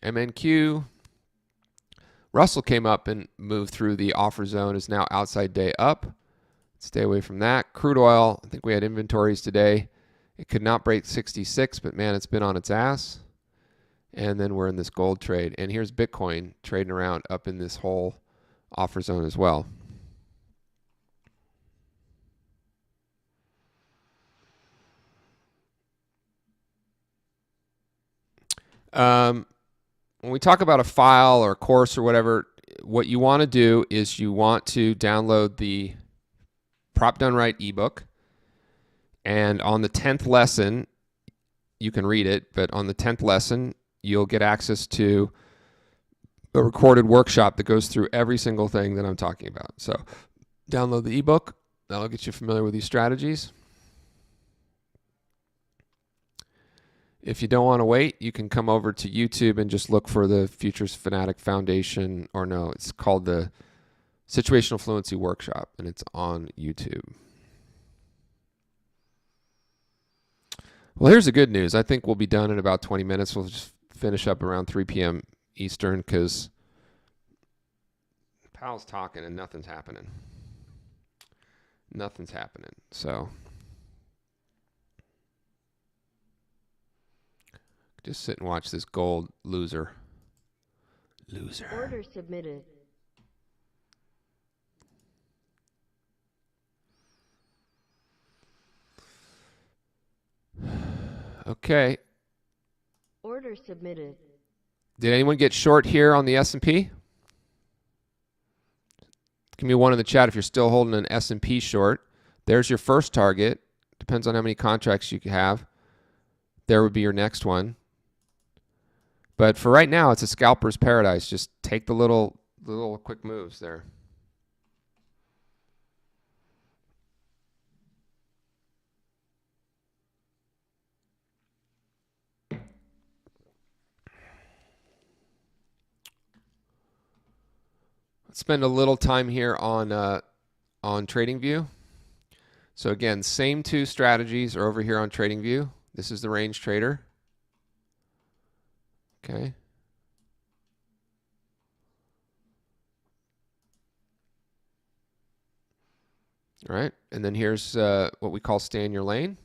MNQ. Russell came up and moved through the offer zone, is now outside day up. Stay away from that. Crude oil, I think we had inventories today. It could not break 66, but man, it's been on its ass. And then we're in this gold trade. And here's Bitcoin trading around up in this whole offer zone as well. When we talk about a file or a course or whatever, what you want to do is you want to download the Prop Done Right ebook. And on the 10th lesson, you can read it, but on the 10th lesson, you'll get access to a recorded workshop that goes through every single thing that I'm talking about. So download the ebook. That'll get you familiar with these strategies. If you don't want to wait, you can come over to YouTube and just look for the Futures Fanatic Foundation, or no, it's called the Situational Fluency Workshop, and it's on YouTube. Well, here's the good news. I think we'll be done in about 20 minutes. We'll just finish up around 3 p.m. Eastern because Powell's talking and nothing's happening. Nothing's happening. So just sit and watch this gold loser. Order submitted. Okay. Order submitted. Did anyone get short here on the S&P? Give me 1 in the chat if you're still holding an S&P short. There's your first target. Depends on how many contracts you have. There would be your next one. But for right now, it's a scalper's paradise. Just take the little quick moves there. Let's spend a little time here on TradingView. So again, same 2 strategies are over here on TradingView. This is the range trader. Okay. All right, and then here's what we call stay in your lane.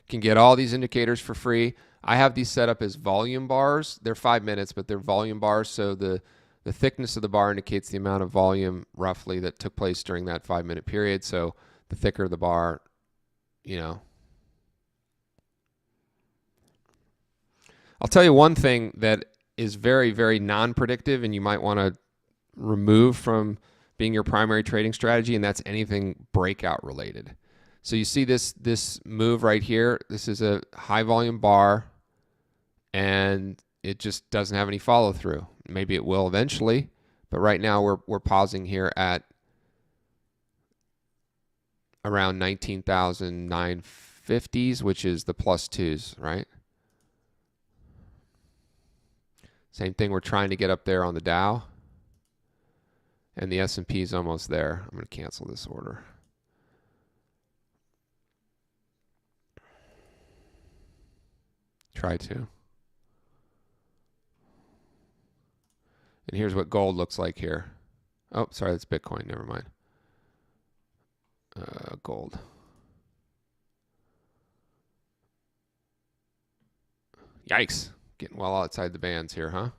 Can get all these indicators for free. I have these set up as volume bars. They're 5 minutes, but they're volume bars, so the thickness of the bar indicates the amount of volume roughly that took place during that 5-minute period. So the thicker the bar, you know. I'll tell you one thing that is very, very non-predictive and you might want to remove from being your primary trading strategy, and that's anything breakout related. So you see this move right here. This is a high volume bar and it just doesn't have any follow through. Maybe it will eventually, but right now we're pausing here at around 19,950s, which is the +2s, right? Same thing, we're trying to get up there on the Dow. And the S&P is almost there. I'm going to cancel this order. Try to. And here's what gold looks like here. Oh, sorry, that's Bitcoin. Never mind. Gold. Yikes. Getting well outside the bands here, huh?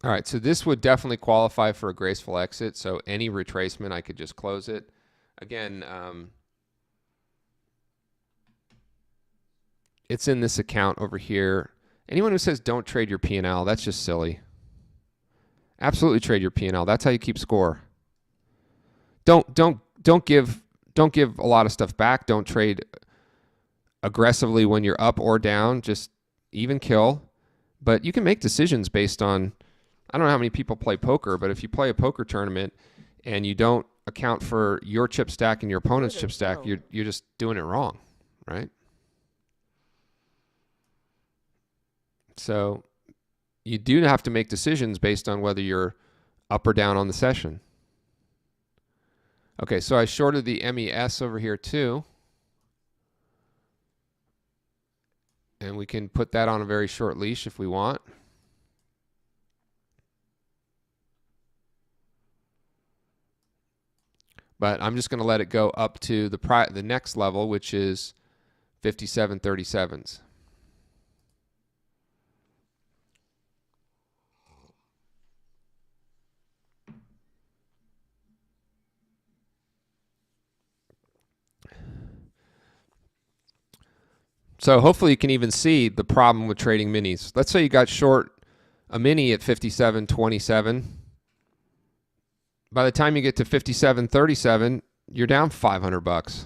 All right, so this would definitely qualify for a graceful exit. So any retracement, I could just close it. Again, it's in this account over here. Anyone who says don't trade your P&L, that's just silly. Absolutely trade your P&L. That's how you keep score. Don't give a lot of stuff back. Don't trade aggressively when you're up or down. Just even kill. But you can make decisions based on, I don't know how many people play poker, but if you play a poker tournament and you don't account for your chip stack and your opponent's chip stack, you're just doing it wrong, right? So you do have to make decisions based on whether you're up or down on the session. Okay, so I shorted the MES over here too. And we can put that on a very short leash if we want. But I'm just going to let it go up to the next level, which is 57.37s. So hopefully you can even see the problem with trading minis. Let's say you got short a mini at 57.27. By the time you get to 57.37, you're down $500.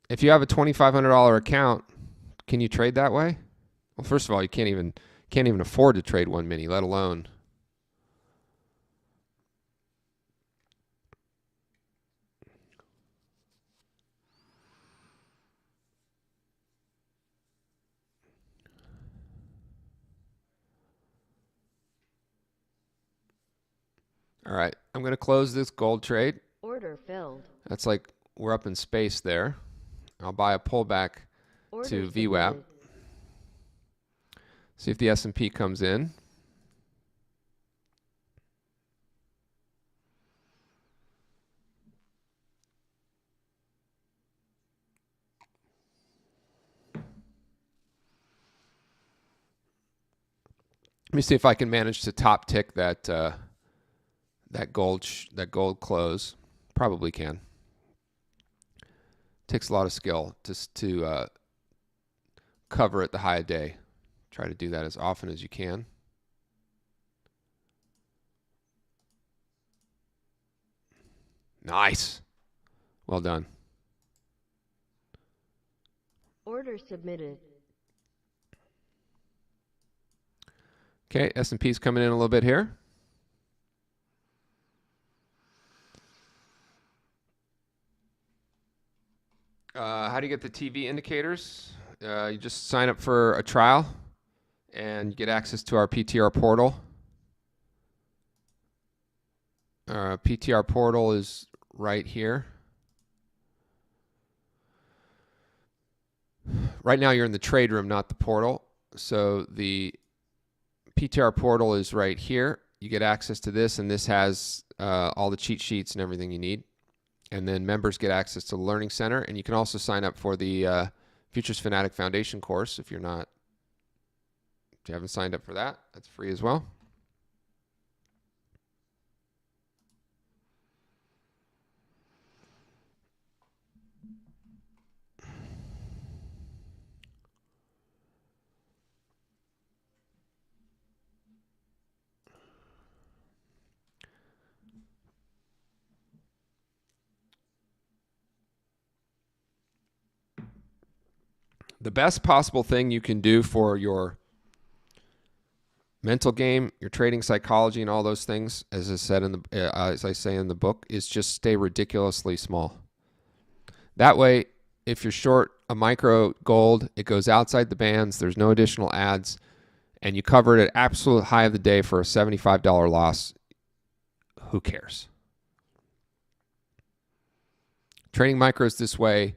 If you have a $2,500 account, can you trade that way? Well, first of all, you can't even afford to trade one mini, let alone. All right, I'm going to close this gold trade. Order filled. That's like we're up in space there. I'll buy a pullback to VWAP. See if the S&P comes in. Let me see if I can manage to top tick that that gold close. Probably can. Takes a lot of skill just to cover at the high of day. Try to do that as often as you can. Nice. Well done. Order submitted. Okay, S&P's coming in a little bit here. How do you get the TV indicators? You just sign up for a trial and you get access to our PTR portal. Our PTR portal is right here. Right now you're in the trade room, not the portal. So the PTR portal is right here. You get access to this, and this has all the cheat sheets and everything you need. And then members get access to the Learning Center, and you can also sign up for the Futures Fanatic Foundation course if you haven't signed up for that. That's free as well. The best possible thing you can do for your mental game, your trading psychology, and all those things, as I say in the book, is just stay ridiculously small. That way, if you're short a micro gold, it goes outside the bands. There's no additional ads, and you cover it at absolute high of the day for a $75 loss. Who cares? Trading micros this way,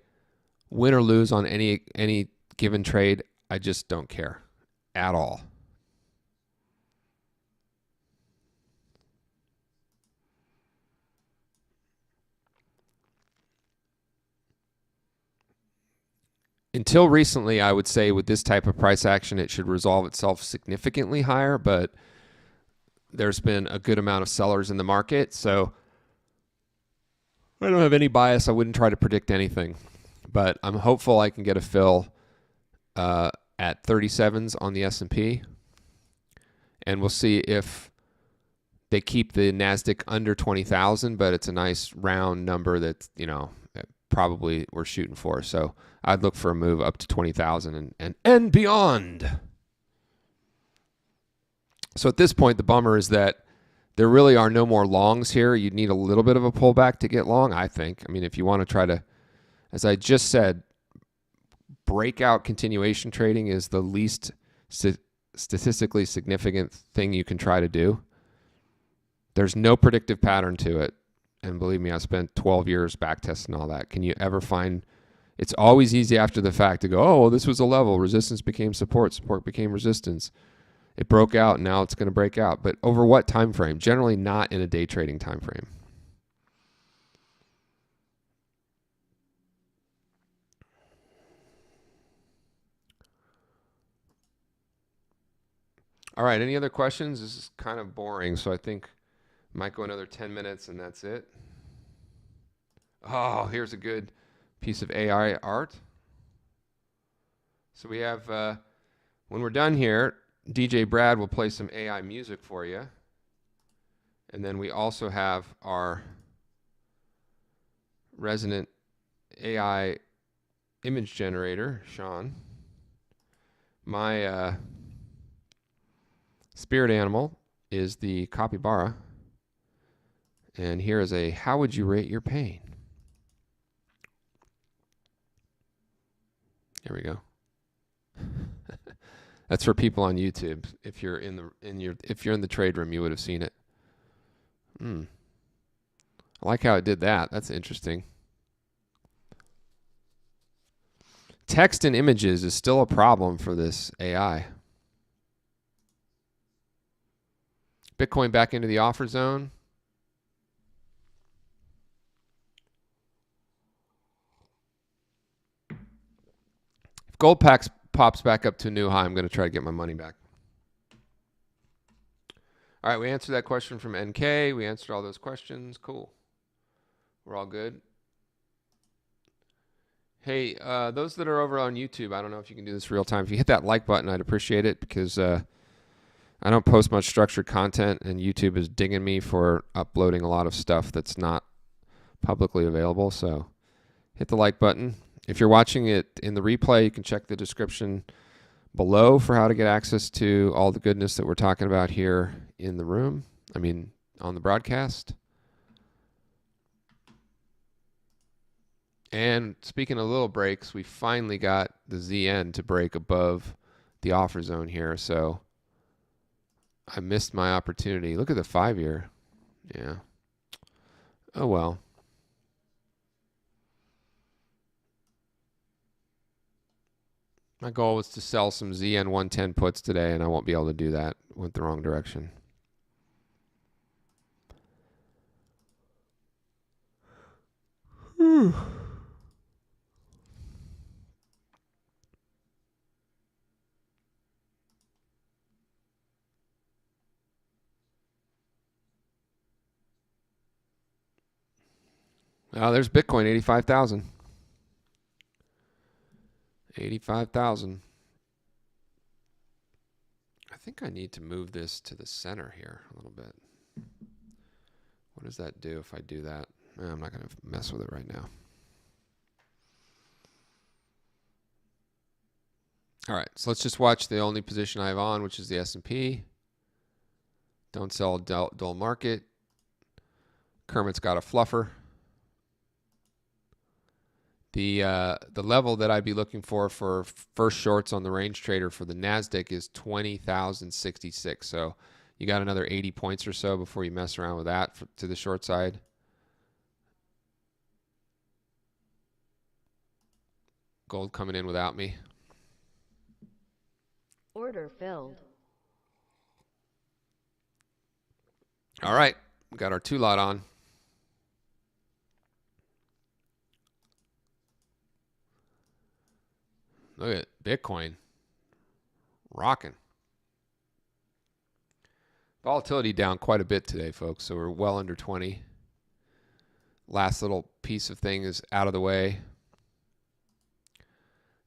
win or lose on any given trade, I just don't care at all. Until recently, I would say with this type of price action, it should resolve itself significantly higher, but there's been a good amount of sellers in the market, so I don't have any bias. I wouldn't try to predict anything, but I'm hopeful I can get a fill at 37s on the S&P, and we'll see if they keep the NASDAQ under 20,000, but it's a nice round number that, probably we're shooting for. So I'd look for a move up to 20,000 and beyond. So at this point, the bummer is that there really are no more longs here. You'd need a little bit of a pullback to get long, I think. I mean, if you want to try to, as I just said, breakout continuation trading is the least statistically significant thing you can try to do. There's no predictive pattern to it. And believe me, I spent 12 years back testing all that. Can you ever find, it's always easy after the fact to go, oh, well, this was a level. Resistance became support. Support became resistance. It broke out, and now it's going to break out. But over what time frame? Generally not in a day trading time frame. All right, any other questions? This is kind of boring, so I think I might go another 10 minutes, and that's it. Oh, here's a good piece of AI art. So we have, when we're done here, DJ Brad will play some AI music for you. And then we also have our resident AI image generator, Sean. My spirit animal is the capybara. And here is a how would you rate your pain? There we go. That's for people on YouTube. If you're in the trade room, you would have seen it. I like how it did that. That's interesting. Text and images is still a problem for this AI. Bitcoin back into the offer zone. If gold pops back up to a new high, I'm going to try to get my money back. All right, we answered that question from NK. We answered all those questions. Cool. We're all good. Hey, those that are over on YouTube, I don't know if you can do this real time. If you hit that like button, I'd appreciate it, because I don't post much structured content, and YouTube is dinging me for uploading a lot of stuff that's not publicly available. So hit the like button. If you're watching it in the replay, you can check the description below for how to get access to all the goodness that we're talking about here in the room. I mean, on the broadcast. And speaking of little breaks, we finally got the ZN to break above the offer zone here. So I missed my opportunity. Look at the 5-year. Yeah. Oh, well. My goal was to sell some ZN 110 puts today, and I won't be able to do that. Went the wrong direction. Oh, there's Bitcoin, 85,000. 85,000. I think I need to move this to the center here a little bit. What does that do if I do that? I'm not going to mess with it right now. All right, so let's just watch the only position I have on, which is the S&P. Don't sell dull market. Kermit's got a fluffer. The level that I'd be looking for first shorts on the range trader for the NASDAQ is 20,066. So you got another 80 points or so before you mess around with that to the short side. Gold coming in without me. Order filled. All right, we got our 2-lot on. Look at Bitcoin. Rocking. Volatility down quite a bit today, folks, so we're well under 20. Last little piece of thing is out of the way.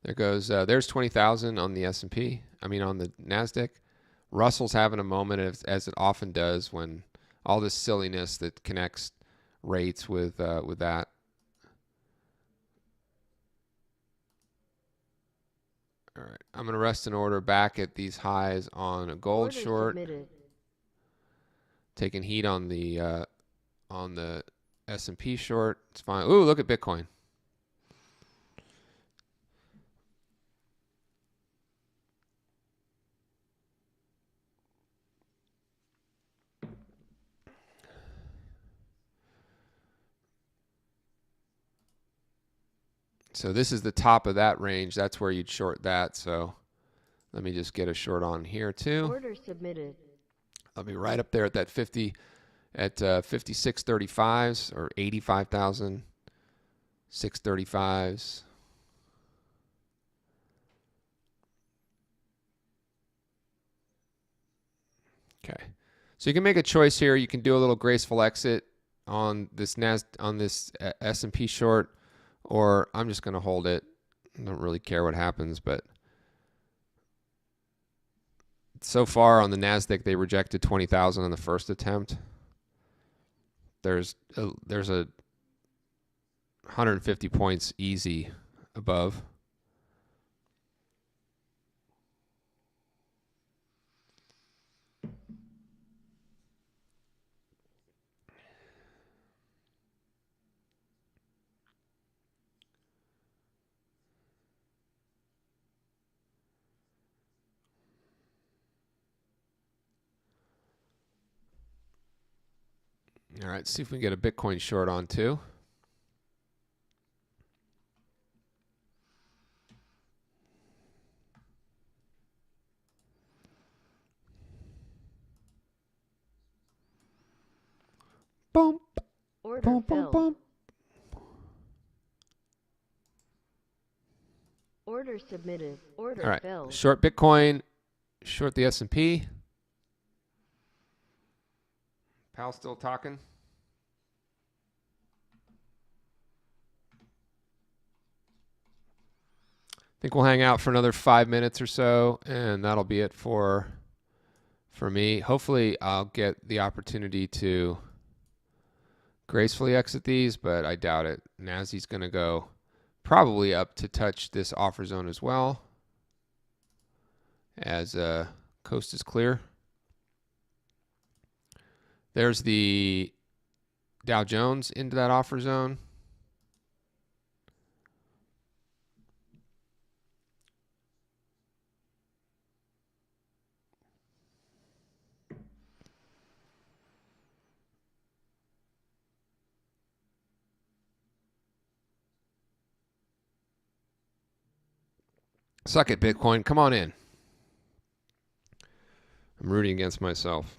There goes, there's 20,000 on the S&P. I mean, on the NASDAQ. Russell's having a moment, as it often does, when all this silliness that connects rates with that. All right, I'm going to rest an order back at these highs on a gold Order short. submitted. Taking heat on the S&P short. It's fine. Ooh, look at Bitcoin. So this is the top of that range. That's where you'd short that. So let me just get a short on here too. Order submitted. I'll be right up there at that 50, at 56.35s or 85,000, 635s. Okay, so you can make a choice here. You can do a little graceful exit on this S&P short, or I'm just going to hold it. I don't really care what happens, but so far on the NASDAQ, they rejected 20,000 on the first attempt. There's a 150 points easy above. All right, see if we can get a Bitcoin short on too. Boom. Order Boom, boom, filled. boom. Order submitted. Order All right, filled. short Bitcoin, short the S&P. Pal still talking? I think we'll hang out for another 5 minutes or so, and that'll be it for me. Hopefully, I'll get the opportunity to gracefully exit these, but I doubt it. Nazi's going to go probably up to touch this offer zone as well, as coast is clear. There's the Dow Jones into that offer zone. Suck it, Bitcoin. Come on in. I'm rooting against myself.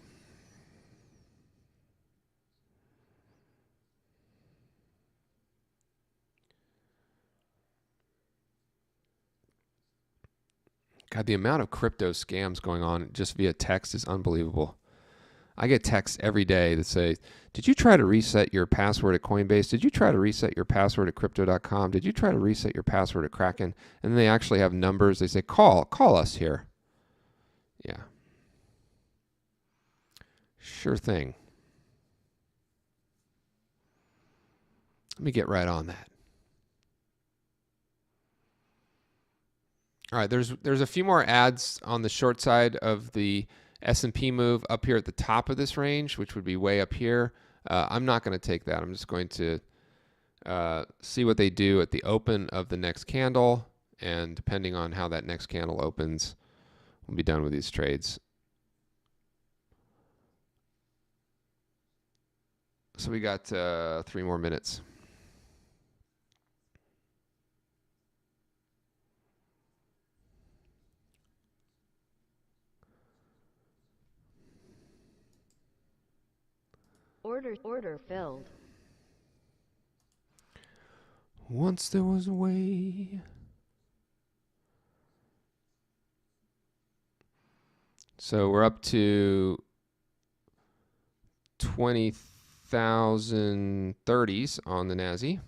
God, the amount of crypto scams going on just via text is unbelievable. I get texts every day that say, did you try to reset your password at Coinbase? Did you try to reset your password at crypto.com? Did you try to reset your password at Kraken? And then they actually have numbers. They say, call us here. Yeah. Sure thing. Let me get right on that. All right, there's a few more ads on the short side of the S&P move up here at the top of this range, which would be way up here. I'm not going to take that. I'm just going to see what they do at the open of the next candle, and depending on how that next candle opens, we'll be done with these trades. So we got 3 more minutes. Order filled. Once there was a way. So we're up to 20,030s on the NASI.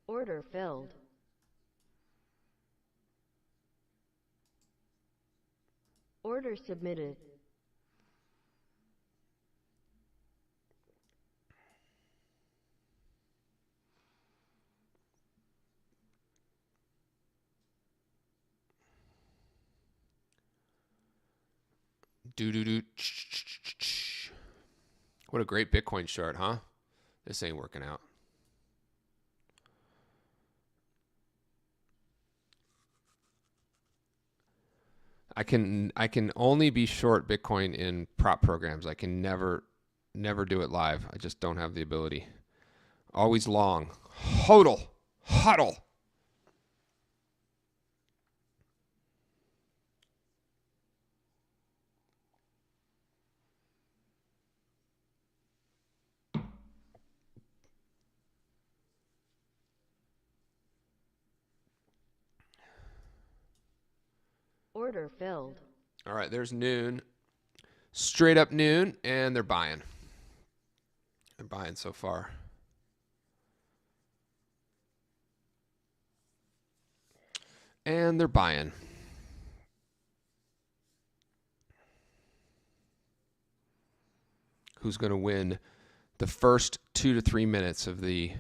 Order filled. Order submitted. What a great Bitcoin chart, huh? This ain't working out. I can only be short Bitcoin in prop programs. I can never do it live. I just don't have the ability. Always long. Huddle. Order filled. All right, there's noon. Straight up noon, and they're buying. They're buying so far. And they're buying. Who's going to win the first 2 to 3 minutes of the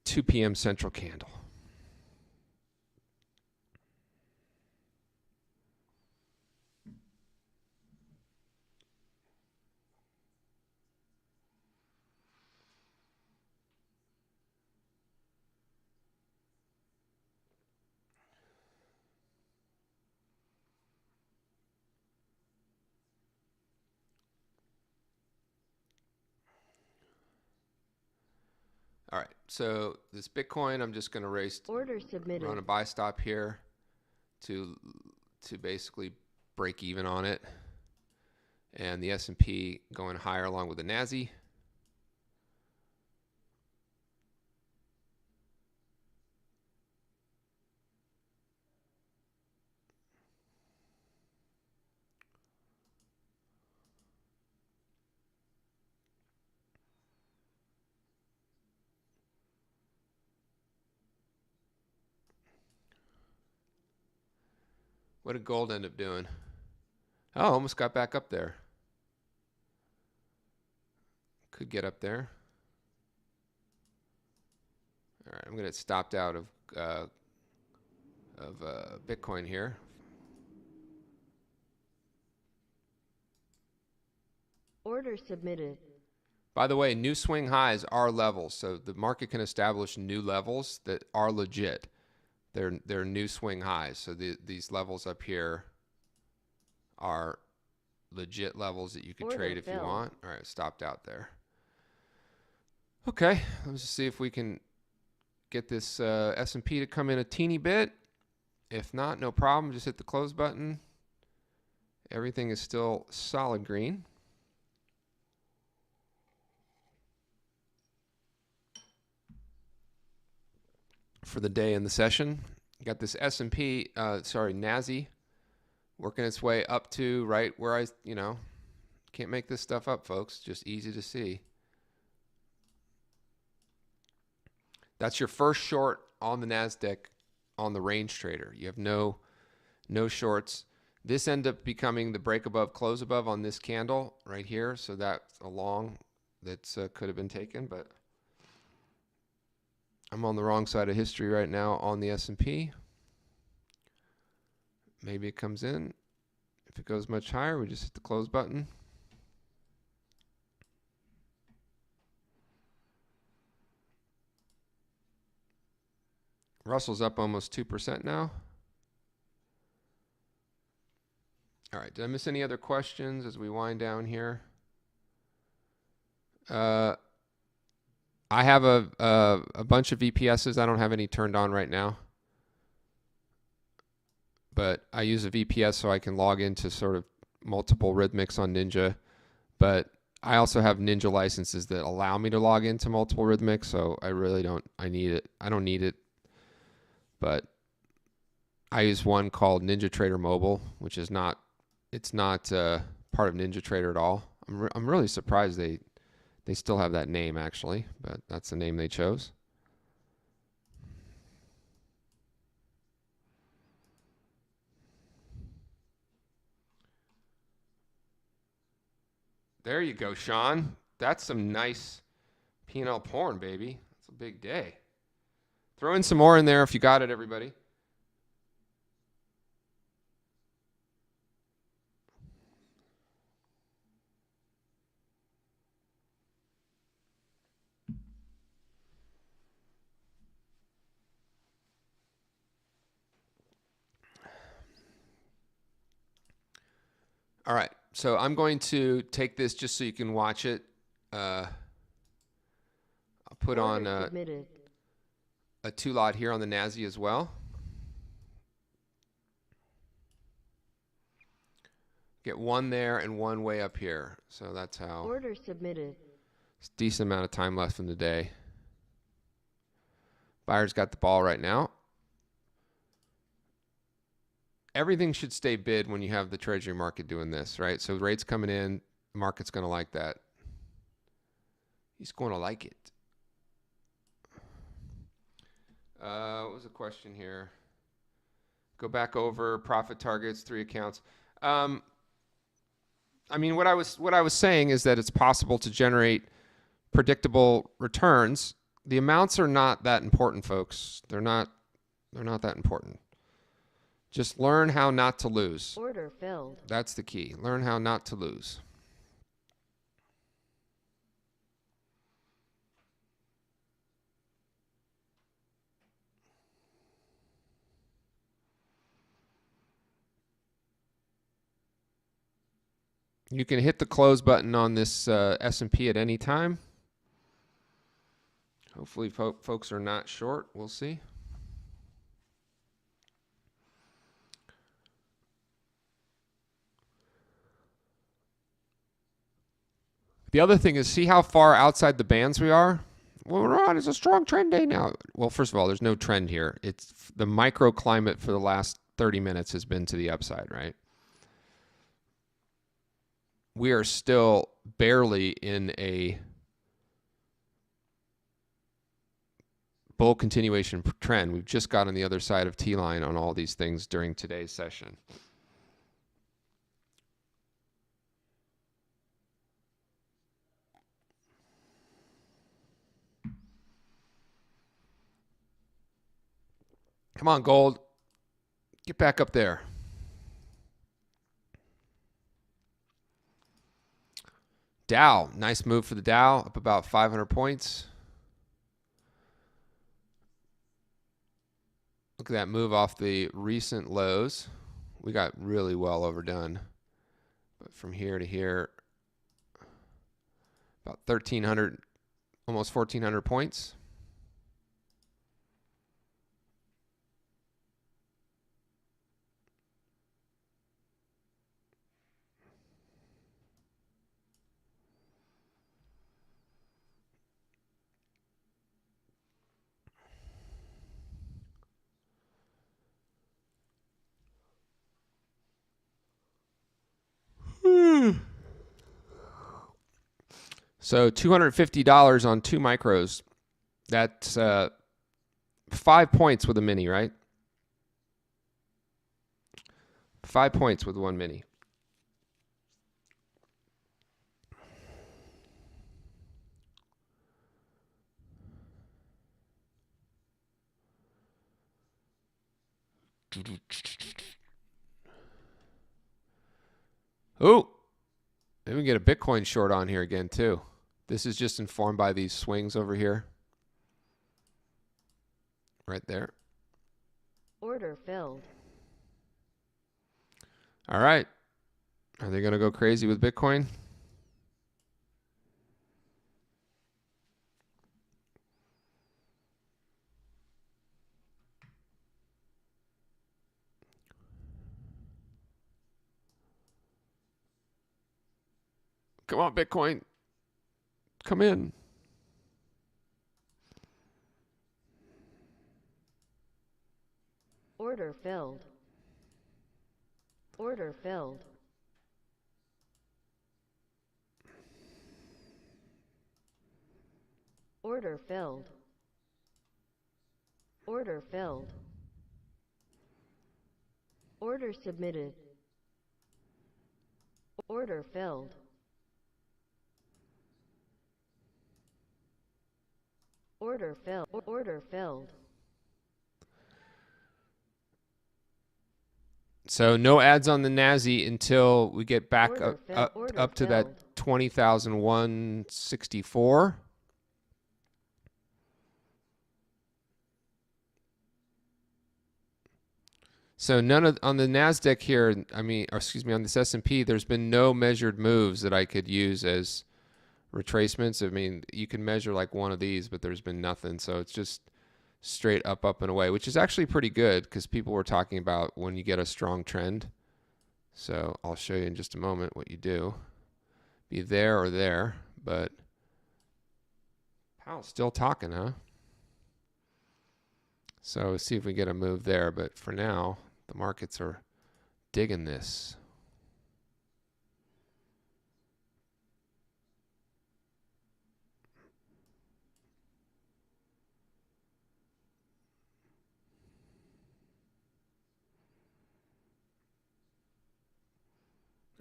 2 p.m. Central candle? All right, so this Bitcoin, I'm just going to Order submitted. run a buy stop here to basically break even on it, and the S&P going higher along with the NASI. What did gold end up doing? Oh, almost got back up there. Could get up there. All right, I'm going to get stopped out of Bitcoin here. Order submitted. By the way, new swing highs are levels, so the market can establish new levels that are legit. They're new swing highs. So these levels up here are legit levels that you could trade if you want. All right, stopped out there. Okay, let's just see if we can get this S&P to come in a teeny bit. If not, no problem. Just hit the close button. Everything is still solid green. For the day in the session, you got this S&P, NASI, working its way up to right where I, can't make this stuff up, folks. Just easy to see. That's your first short on the NASDAQ on the range trader. You have no shorts. This ended up becoming the break above, close above on this candle right here. So that's a long that could have been taken, but I'm on the wrong side of history right now on the S&P. Maybe it comes in. If it goes much higher, we just hit the close button. Russell's up almost 2% now. All right, did I miss any other questions as we wind down here? I have a bunch of VPSs. I don't have any turned on right now, but I use a VPS so I can log into sort of multiple rhythmics on Ninja. But I also have Ninja licenses that allow me to log into multiple rhythmics, so I really don't. I don't need it, but I use one called Ninja Trader Mobile, which is not. It's not part of Ninja Trader at all. I'm really surprised they still have that name, actually, but that's the name they chose. There you go, Sean. That's some nice P&L porn, baby. That's a big day. Throw in some more in there if you got it, everybody. All right, so I'm going to take this just so you can watch it. I'll put on a 2-lot here on the NASI as well. Get one there and one way up here. So that's how. Order submitted. It's a decent amount of time left in the day. Buyer's got the ball right now. Everything should stay bid when you have the treasury market doing this, right? So rates coming in, the market's going to like that. He's going to like it. What was the question here? Go back over profit targets, 3 accounts. I mean, what I was saying is that it's possible to generate predictable returns. The amounts are not that important, folks. They're not that important. Just learn how not to lose. Order filled. That's the key. Learn how not to lose. You can hit the close button on this S&P at any time. Hopefully folks are not short. We'll see. The other thing is, see how far outside the bands we are? Well, Ron, it's a strong trend day now. Well, first of all, there's no trend here. It's the microclimate for the last 30 minutes has been to the upside, right? We are still barely in a bull continuation trend. We've just got on the other side of T-line on all these things during today's session. Come on, gold. Get back up there. Dow, nice move for the Dow, up about 500 points. Look at that move off the recent lows. We got really well overdone. But from here to here, about 1,300, almost 1,400 points. So $250 on 2 micros. That's 5 points with a mini, right? 5 points with 1 mini. Oh, maybe we get a Bitcoin short on here again too. This is just informed by these swings over here. Right there. Order filled. All right. Are they going to go crazy with Bitcoin? Come on, Bitcoin. Come in. Order filled. Order filled. Order filled. Order filled. Order submitted. Order filled. Order filled. Order filled. So no ads on the NASI until we get back Order up to filled. that 20,164. So none of on the NASDAQ here, I mean, or excuse me, on this S&P, there's been no measured moves that I could use as retracements. I mean, you can measure like one of these, but there's been nothing. So it's just straight up, up and away, which is actually pretty good because people were talking about when you get a strong trend. So I'll show you in just a moment what you do. Be there or there, but Powell's still talking, huh? So let's see if we get a move there. But for now, the markets are digging this.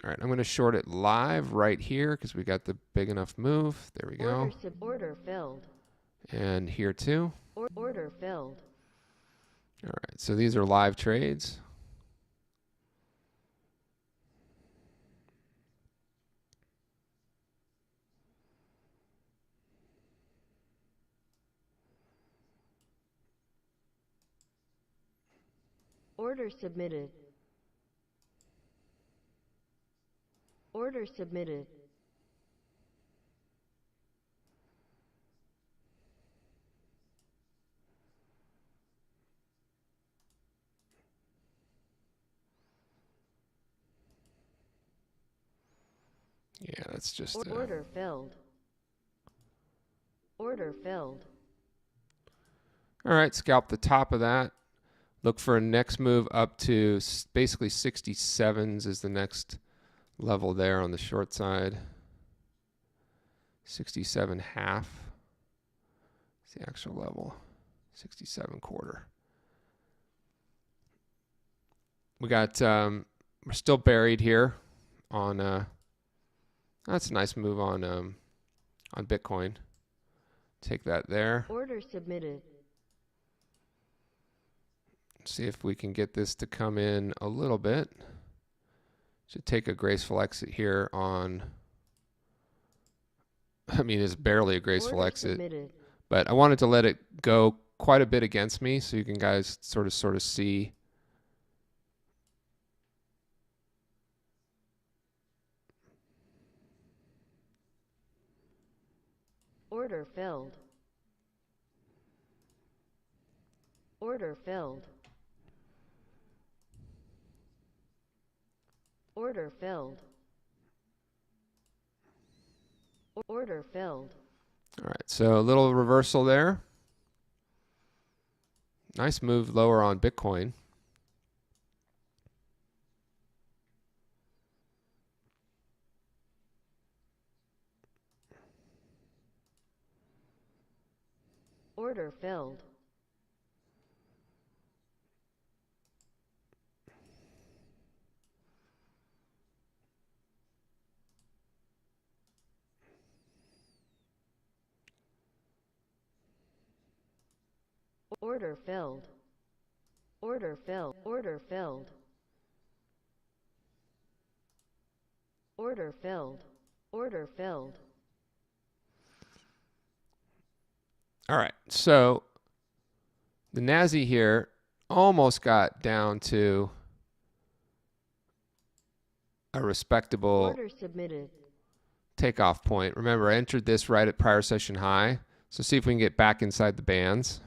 All right, I'm going to short it live right here because we got the big enough move. There we go. Order filled. And here too. Order filled. All right, so these are live trades. Order submitted. Order submitted. Yeah, that's just Order filled. Order filled. all right, scalp the top of that. Look for a next move up to basically 67s is the next level there on the short side. 67 half is the actual level. 67 quarter. We got we're still buried here on that's a nice move on Bitcoin. Take that there. Order submitted. See if we can get this to come in a little bit. Should take a graceful exit here on, I mean, it's barely a graceful Order exit, submitted. but I wanted to let it go quite a bit against me so you can guys sort of see. Order filled. Order filled. Order filled. Order filled. All right, so a little reversal there. Nice move lower on Bitcoin. Order filled. Order filled. Order filled. Order filled. Order filled. Order filled. All right, so the NASI here almost got down to a respectable Order submitted. takeoff point. Remember, I entered this right at prior session high, so see if we can get back inside the bands.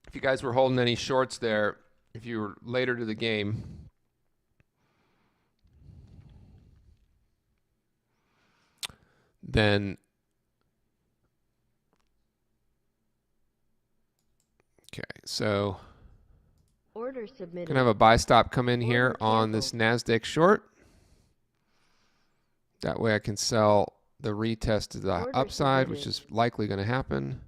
If you guys were holding any shorts there, if you were later to the game, then okay, so Order submitted. gonna have a buy stop come in here Order on this NASDAQ short. That way I can sell the retest to the Order upside, which submitted. is likely going to happen.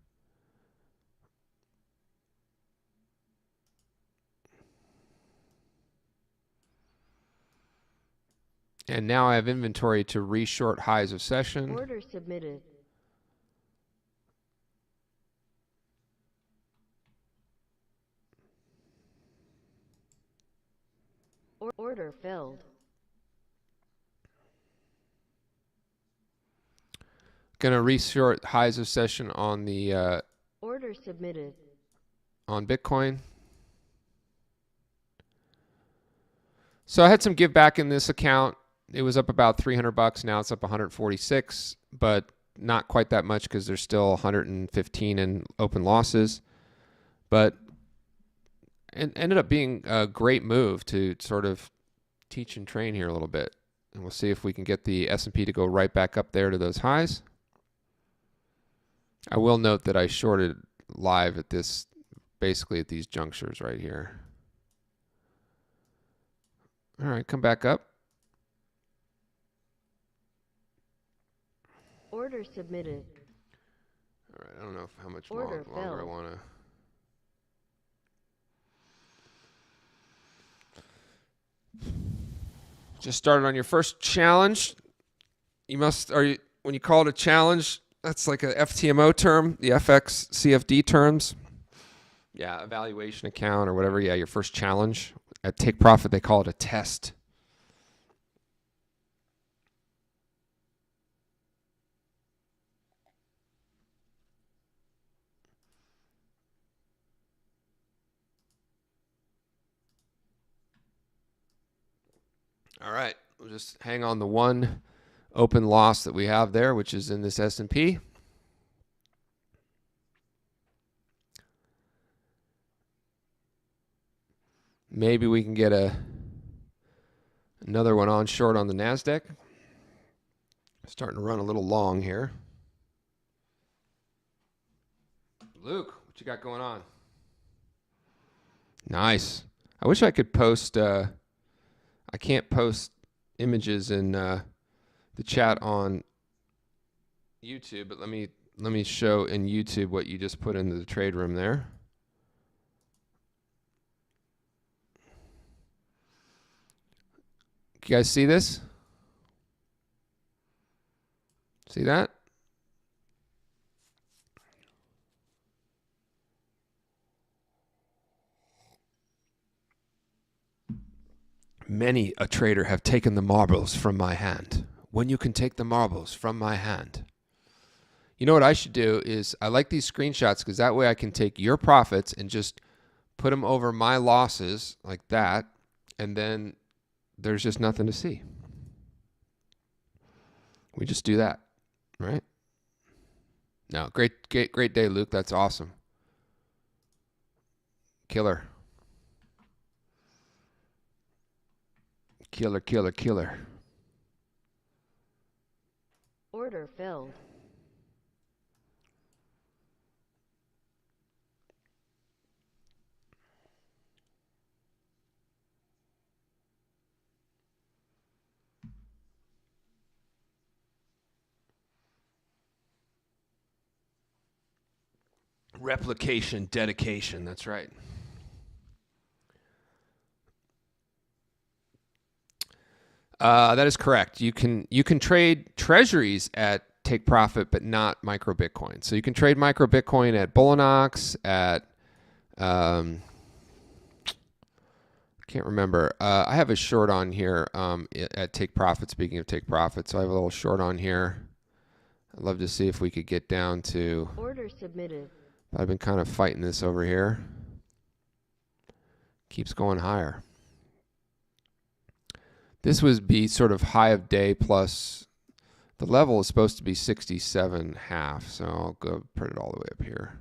And now I have inventory to reshort highs of session. Order submitted. Order filled. Gonna reshort highs of session on the Order submitted. on Bitcoin. So I had some give back in this account. It was up about $300. Now it's up 146, but not quite that much because there's still 115 in open losses. But it ended up being a great move to sort of teach and train here a little bit. And we'll see if we can get the S&P to go right back up there to those highs. I will note that I shorted live at this, basically at these junctures right here. All right, come back up. Order submitted. All right, I don't know how much Order longer I filled. want to. Just started on your first challenge. You must, when you call it a challenge, that's like a FTMO term, the FX CFD terms. Yeah, evaluation account or whatever. Yeah, your first challenge. At Take Profit, they call it a test. All right, we'll just hang on the one open loss that we have there, which is in this S&P. Maybe we can get another one on short on the NASDAQ. Starting to run a little long here. Luke, what you got going on? Nice. I wish I could post, I can't post images in the chat on YouTube, but let me show in YouTube what you just put into the trade room there. You guys see this? See that? Many a trader have taken the marbles from my hand. When you can take the marbles from my hand. You know what I should do is, I like these screenshots because that way I can take your profits and just put them over my losses like that, and then there's just nothing to see. We just do that, right? No, great day, Luke. That's awesome. Killer. Killer, killer, killer. Order filled. Replication, dedication. That's right. That is correct. You can trade treasuries at take profit, but not micro Bitcoin. So you can trade micro Bitcoin at Bullinox, at I can't remember. I have a short on here at take profit. Speaking of take profit, so I have a little short on here. I'd love to see if we could get down to. Order submitted. I've been kind of fighting this over here. Keeps going higher. This would be sort of high of day plus. The level is supposed to be 67.5, so I'll go put it all the way up here.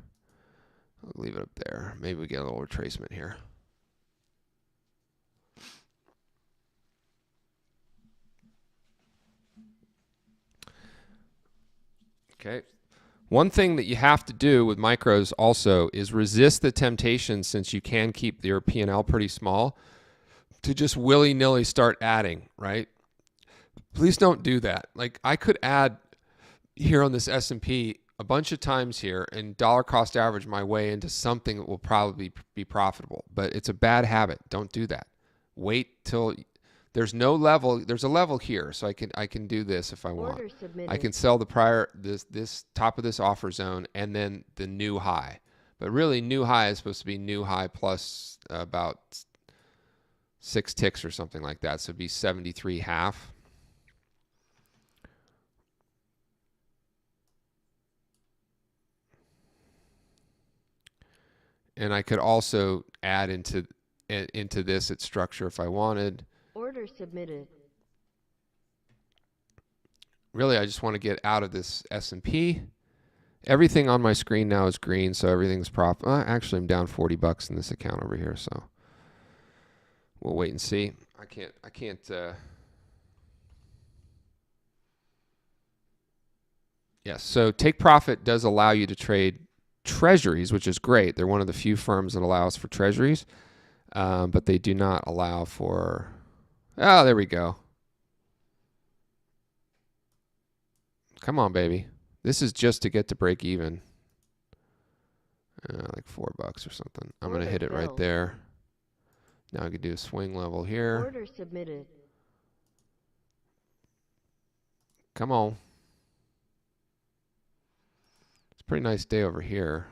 I'll leave it up there. Maybe we get a little retracement here. Okay. One thing that you have to do with micros also is resist the temptation, since you can keep your P&L pretty small, to just willy-nilly start adding, right? Please don't do that. Like, I could add here on this S&P a bunch of times here and dollar cost average my way into something that will probably be profitable, but it's a bad habit. Don't do that. Wait till there's no level. There's a level here, so I can do this if I want. Order submitted. I can sell the prior this top of this offer zone and then the new high. But really, new high is supposed to be new high plus about 6 ticks or something like that. So it'd be 73.5. And I could also add into this at structure if I wanted. Order submitted. Really, I just want to get out of this S&P. Everything on my screen now is green, so everything's profit. Actually, I'm down $40 in this account over here, so we'll wait and see. I can't. Yes. So take profit does allow you to trade treasuries, which is great. They're one of the few firms that allows for treasuries, but they do not allow for. Oh, there we go. Come on, baby. This is just to get to break even. Like $4 or something. I'm going to hit it right there. Now I can do a swing level here. Order submitted. Come on. It's a pretty nice day over here.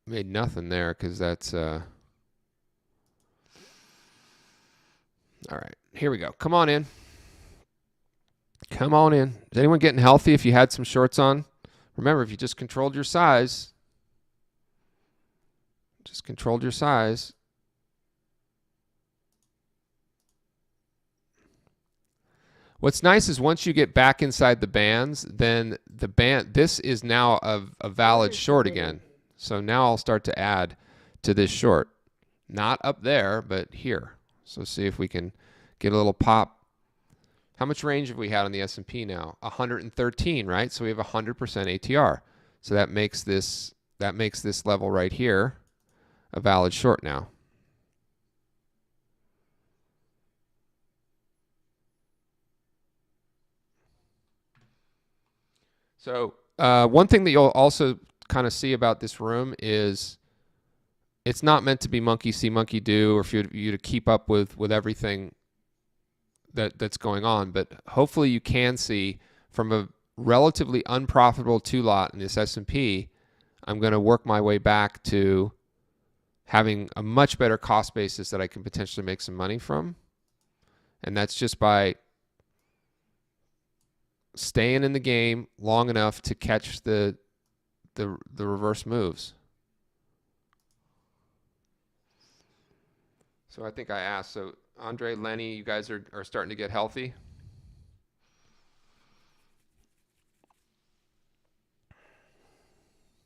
Made nothing there because that's all right. Here we go. Come on in. Come on in. Is anyone getting healthy if you had some shorts on? Remember, if you just controlled your size, What's nice is once you get back inside the bands, then this is now a valid short again. So now I'll start to add to this short. Not up there, but here. So see if we can get a little pop. How much range have we had on the S&P now? 113, right? So we have 100% ATR. So that makes this level right here a valid short now. So one thing that you'll also kind of see about this room is it's not meant to be monkey see, monkey do, or for you to keep up with everything that's going on. But hopefully you can see from a relatively unprofitable 2-lot in this S&P, I'm going to work my way back to having a much better cost basis that I can potentially make some money from. And that's just by staying in the game long enough to catch the reverse moves. So I think I asked. So Andre, Lenny, you guys are starting to get healthy?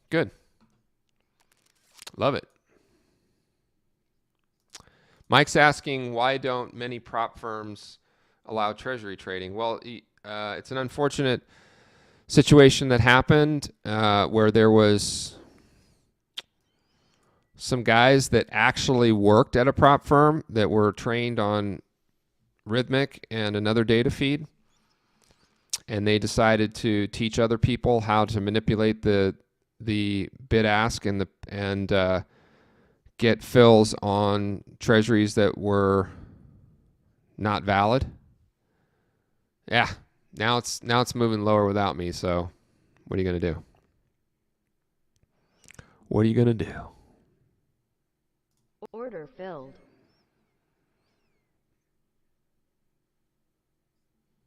Good. Love it. Mike's asking, why don't many prop firms allow treasury trading? Well, it's an unfortunate situation that happened where there was some guys that actually worked at a prop firm that were trained on Rhythmic and another data feed, and they decided to teach other people how to manipulate the bid ask and get fills on treasuries that were not valid. Yeah, now it's moving lower without me. So what are you gonna do? What are you gonna do? Order filled.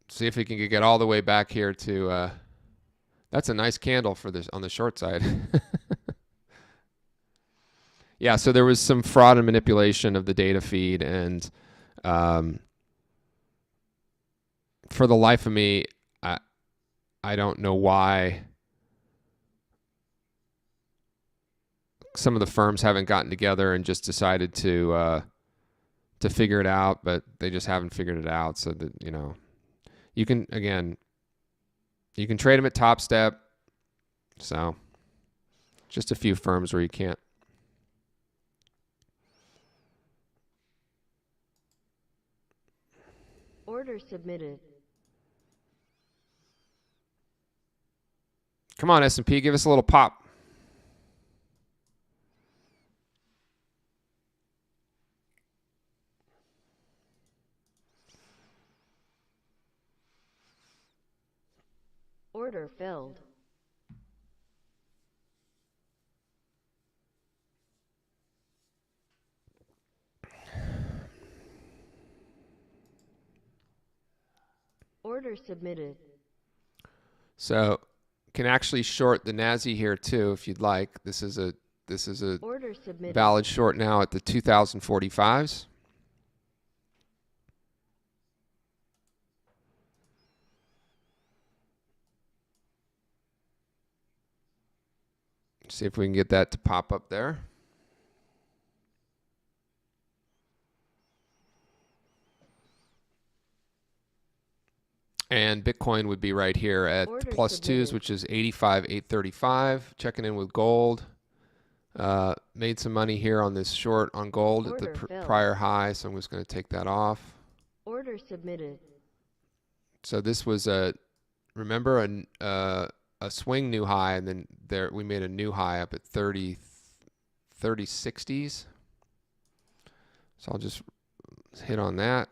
See if we can get all the way back here to. That's a nice candle for this on the short side. Yeah, so there was some fraud and manipulation of the data feed, and for the life of me, I don't know why some of the firms haven't gotten together and just decided to figure it out, but they just haven't figured it out. So that you can trade them at Top Step. So just a few firms where you can't. Order submitted. Come on, S&P, give us a little pop. Order filled. Order submitted. So can actually short the NASI here too if you'd like. This is a Order submitted. valid short now at the 2045s. See if we can get that to pop up there. And Bitcoin would be right here at Order plus submitted. 2s, which is 85,835. Checking in with gold. Made some money here on this short on gold at the Order filled. prior high, so I'm just going to take that off. Order submitted. So this was remember a swing new high, and then we made a new high up at 3060s. So I'll just hit on that.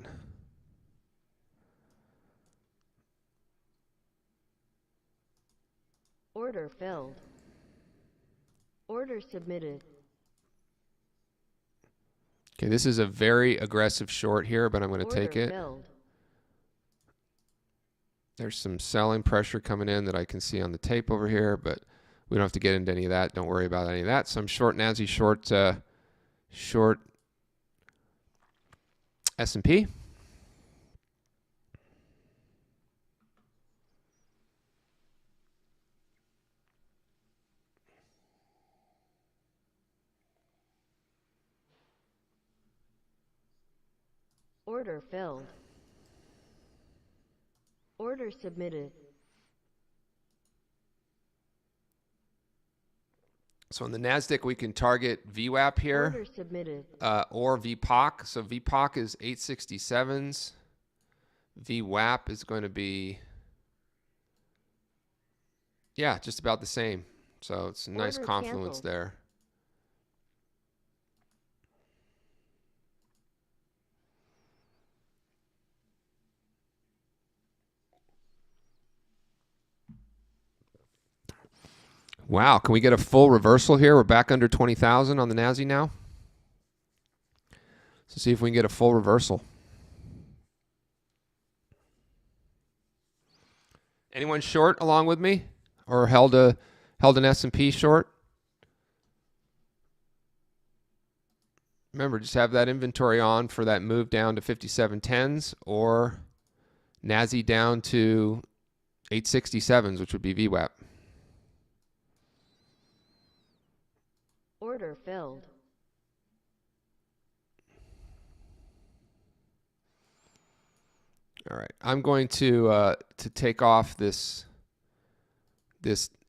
Order filled. Order submitted. Okay, this is a very aggressive short here, but I'm going to take Order it. filled. There's some selling pressure coming in that I can see on the tape over here, but we don't have to get into any of that. Don't worry about any of that. So I'm short NASI, short S&P. Order filled. Order submitted. So on the NASDAQ, we can target VWAP here. Order submitted. Or VPOC. So VPOC is 867s. VWAP is going to be, yeah, just about the same. So it's a nice Order confluence canceled. there. Wow, can we get a full reversal here? We're back under 20,000 on the NASI now. So see if we can get a full reversal. Anyone short along with me, or held an S&P short? Remember, just have that inventory on for that move down to 5710s or NASI down to 867s, which would be VWAP. Order filled. All right, I'm going to take off this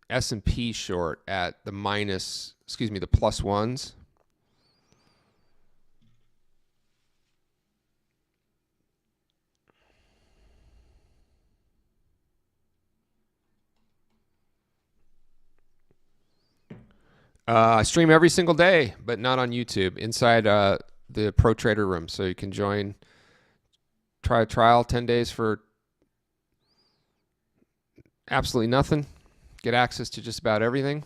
S&P short at the the plus ones. I stream every single day, but not on YouTube, inside the Pro Trader room. So you can try a trial, 10 days for absolutely nothing. Get access to just about everything.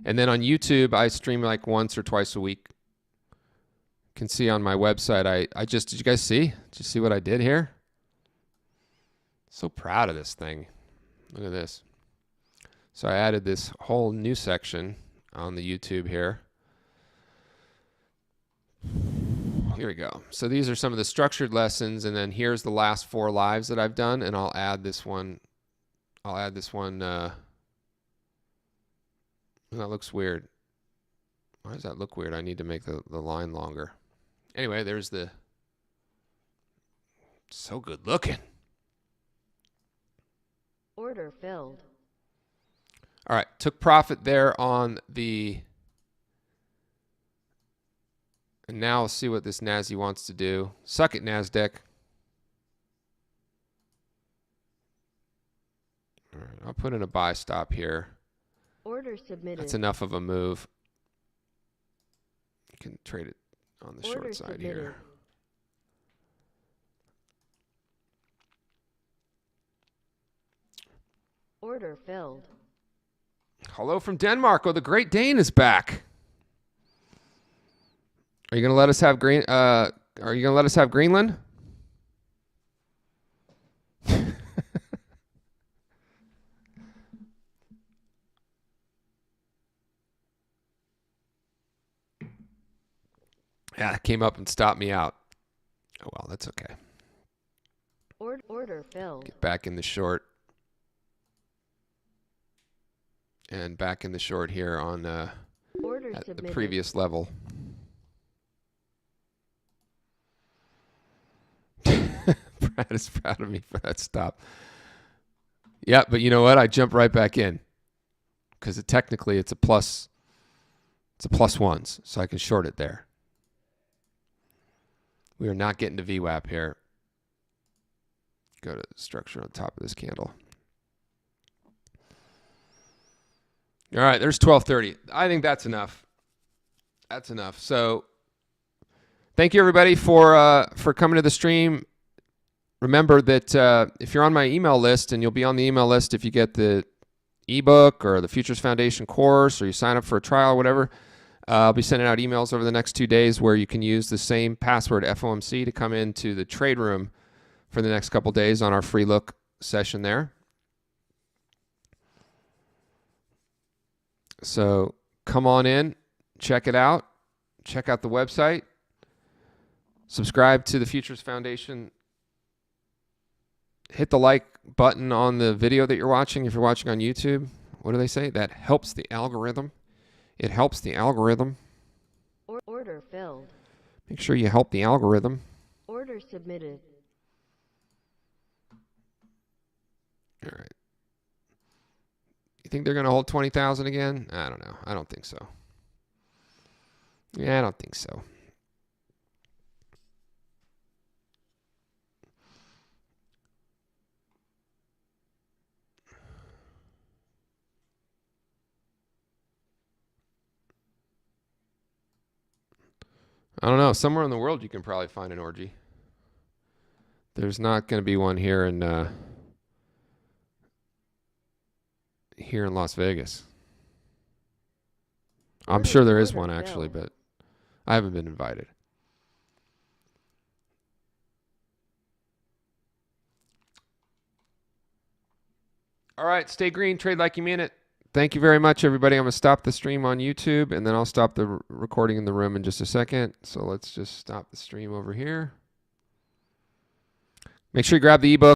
And then on YouTube, I stream like once or twice a week. You can see on my website, did you guys see? Did you see what I did here? So proud of this thing. Look at this. So I added this whole new section on the YouTube here. Here we go. So these are some of the structured lessons, and then here's the last 4 lives that I've done, and I'll add this one. That looks weird. Why does that look weird? I need to make the line longer. Anyway, there's so good looking. Order filled. All right, took profit there on and now we'll see what this NASI wants to do. Suck it, NASDAQ. All right, I'll put in a buy stop here. Order submitted. That's enough of a move. You can trade it on the short side here. Order filled. Hello from Denmark. Oh, the Great Dane is back. Are you going to let us have Greenland? Yeah, it came up and stopped me out. Oh, well, that's okay. Order filled. Get back in the short. And back in the short here on at the previous level. Brad is proud of me for that stop. Yeah, but you know what? I jump right back in because technically it's a plus. It's a plus ones, so I can short it there. We are not getting to VWAP here. Go to the structure on top of this candle. All right, there's 1230. I think that's enough. That's enough. So thank you, everybody, for coming to the stream. Remember that if you're on my email list, and you'll be on the email list if you get the ebook or the Futures Foundation course, or you sign up for a trial or whatever, I'll be sending out emails over the next 2 days where you can use the same password, FOMC, to come into the trade room for the next couple days on our free look session there. So come on in, check it out, check out the website, subscribe to the Futures Foundation, hit the like button on the video that you're watching. If you're watching on YouTube, what do they say? That helps the algorithm. It helps the algorithm. Order filled. Make sure you help the algorithm. Order submitted. All right. You think they're going to hold 20,000 again? I don't know. I don't think so. Yeah, I don't think so. I don't know. Somewhere in the world you can probably find an orgy. There's not going to be one here in Las Vegas. I'm sure there is Order one actually, filled. but I haven't been invited. All right, stay green, trade like you mean it. Thank you very much, everybody. I'm going to stop the stream on YouTube, and then I'll stop the recording in the room in just a second. So let's just stop the stream over here. Make sure you grab the ebook.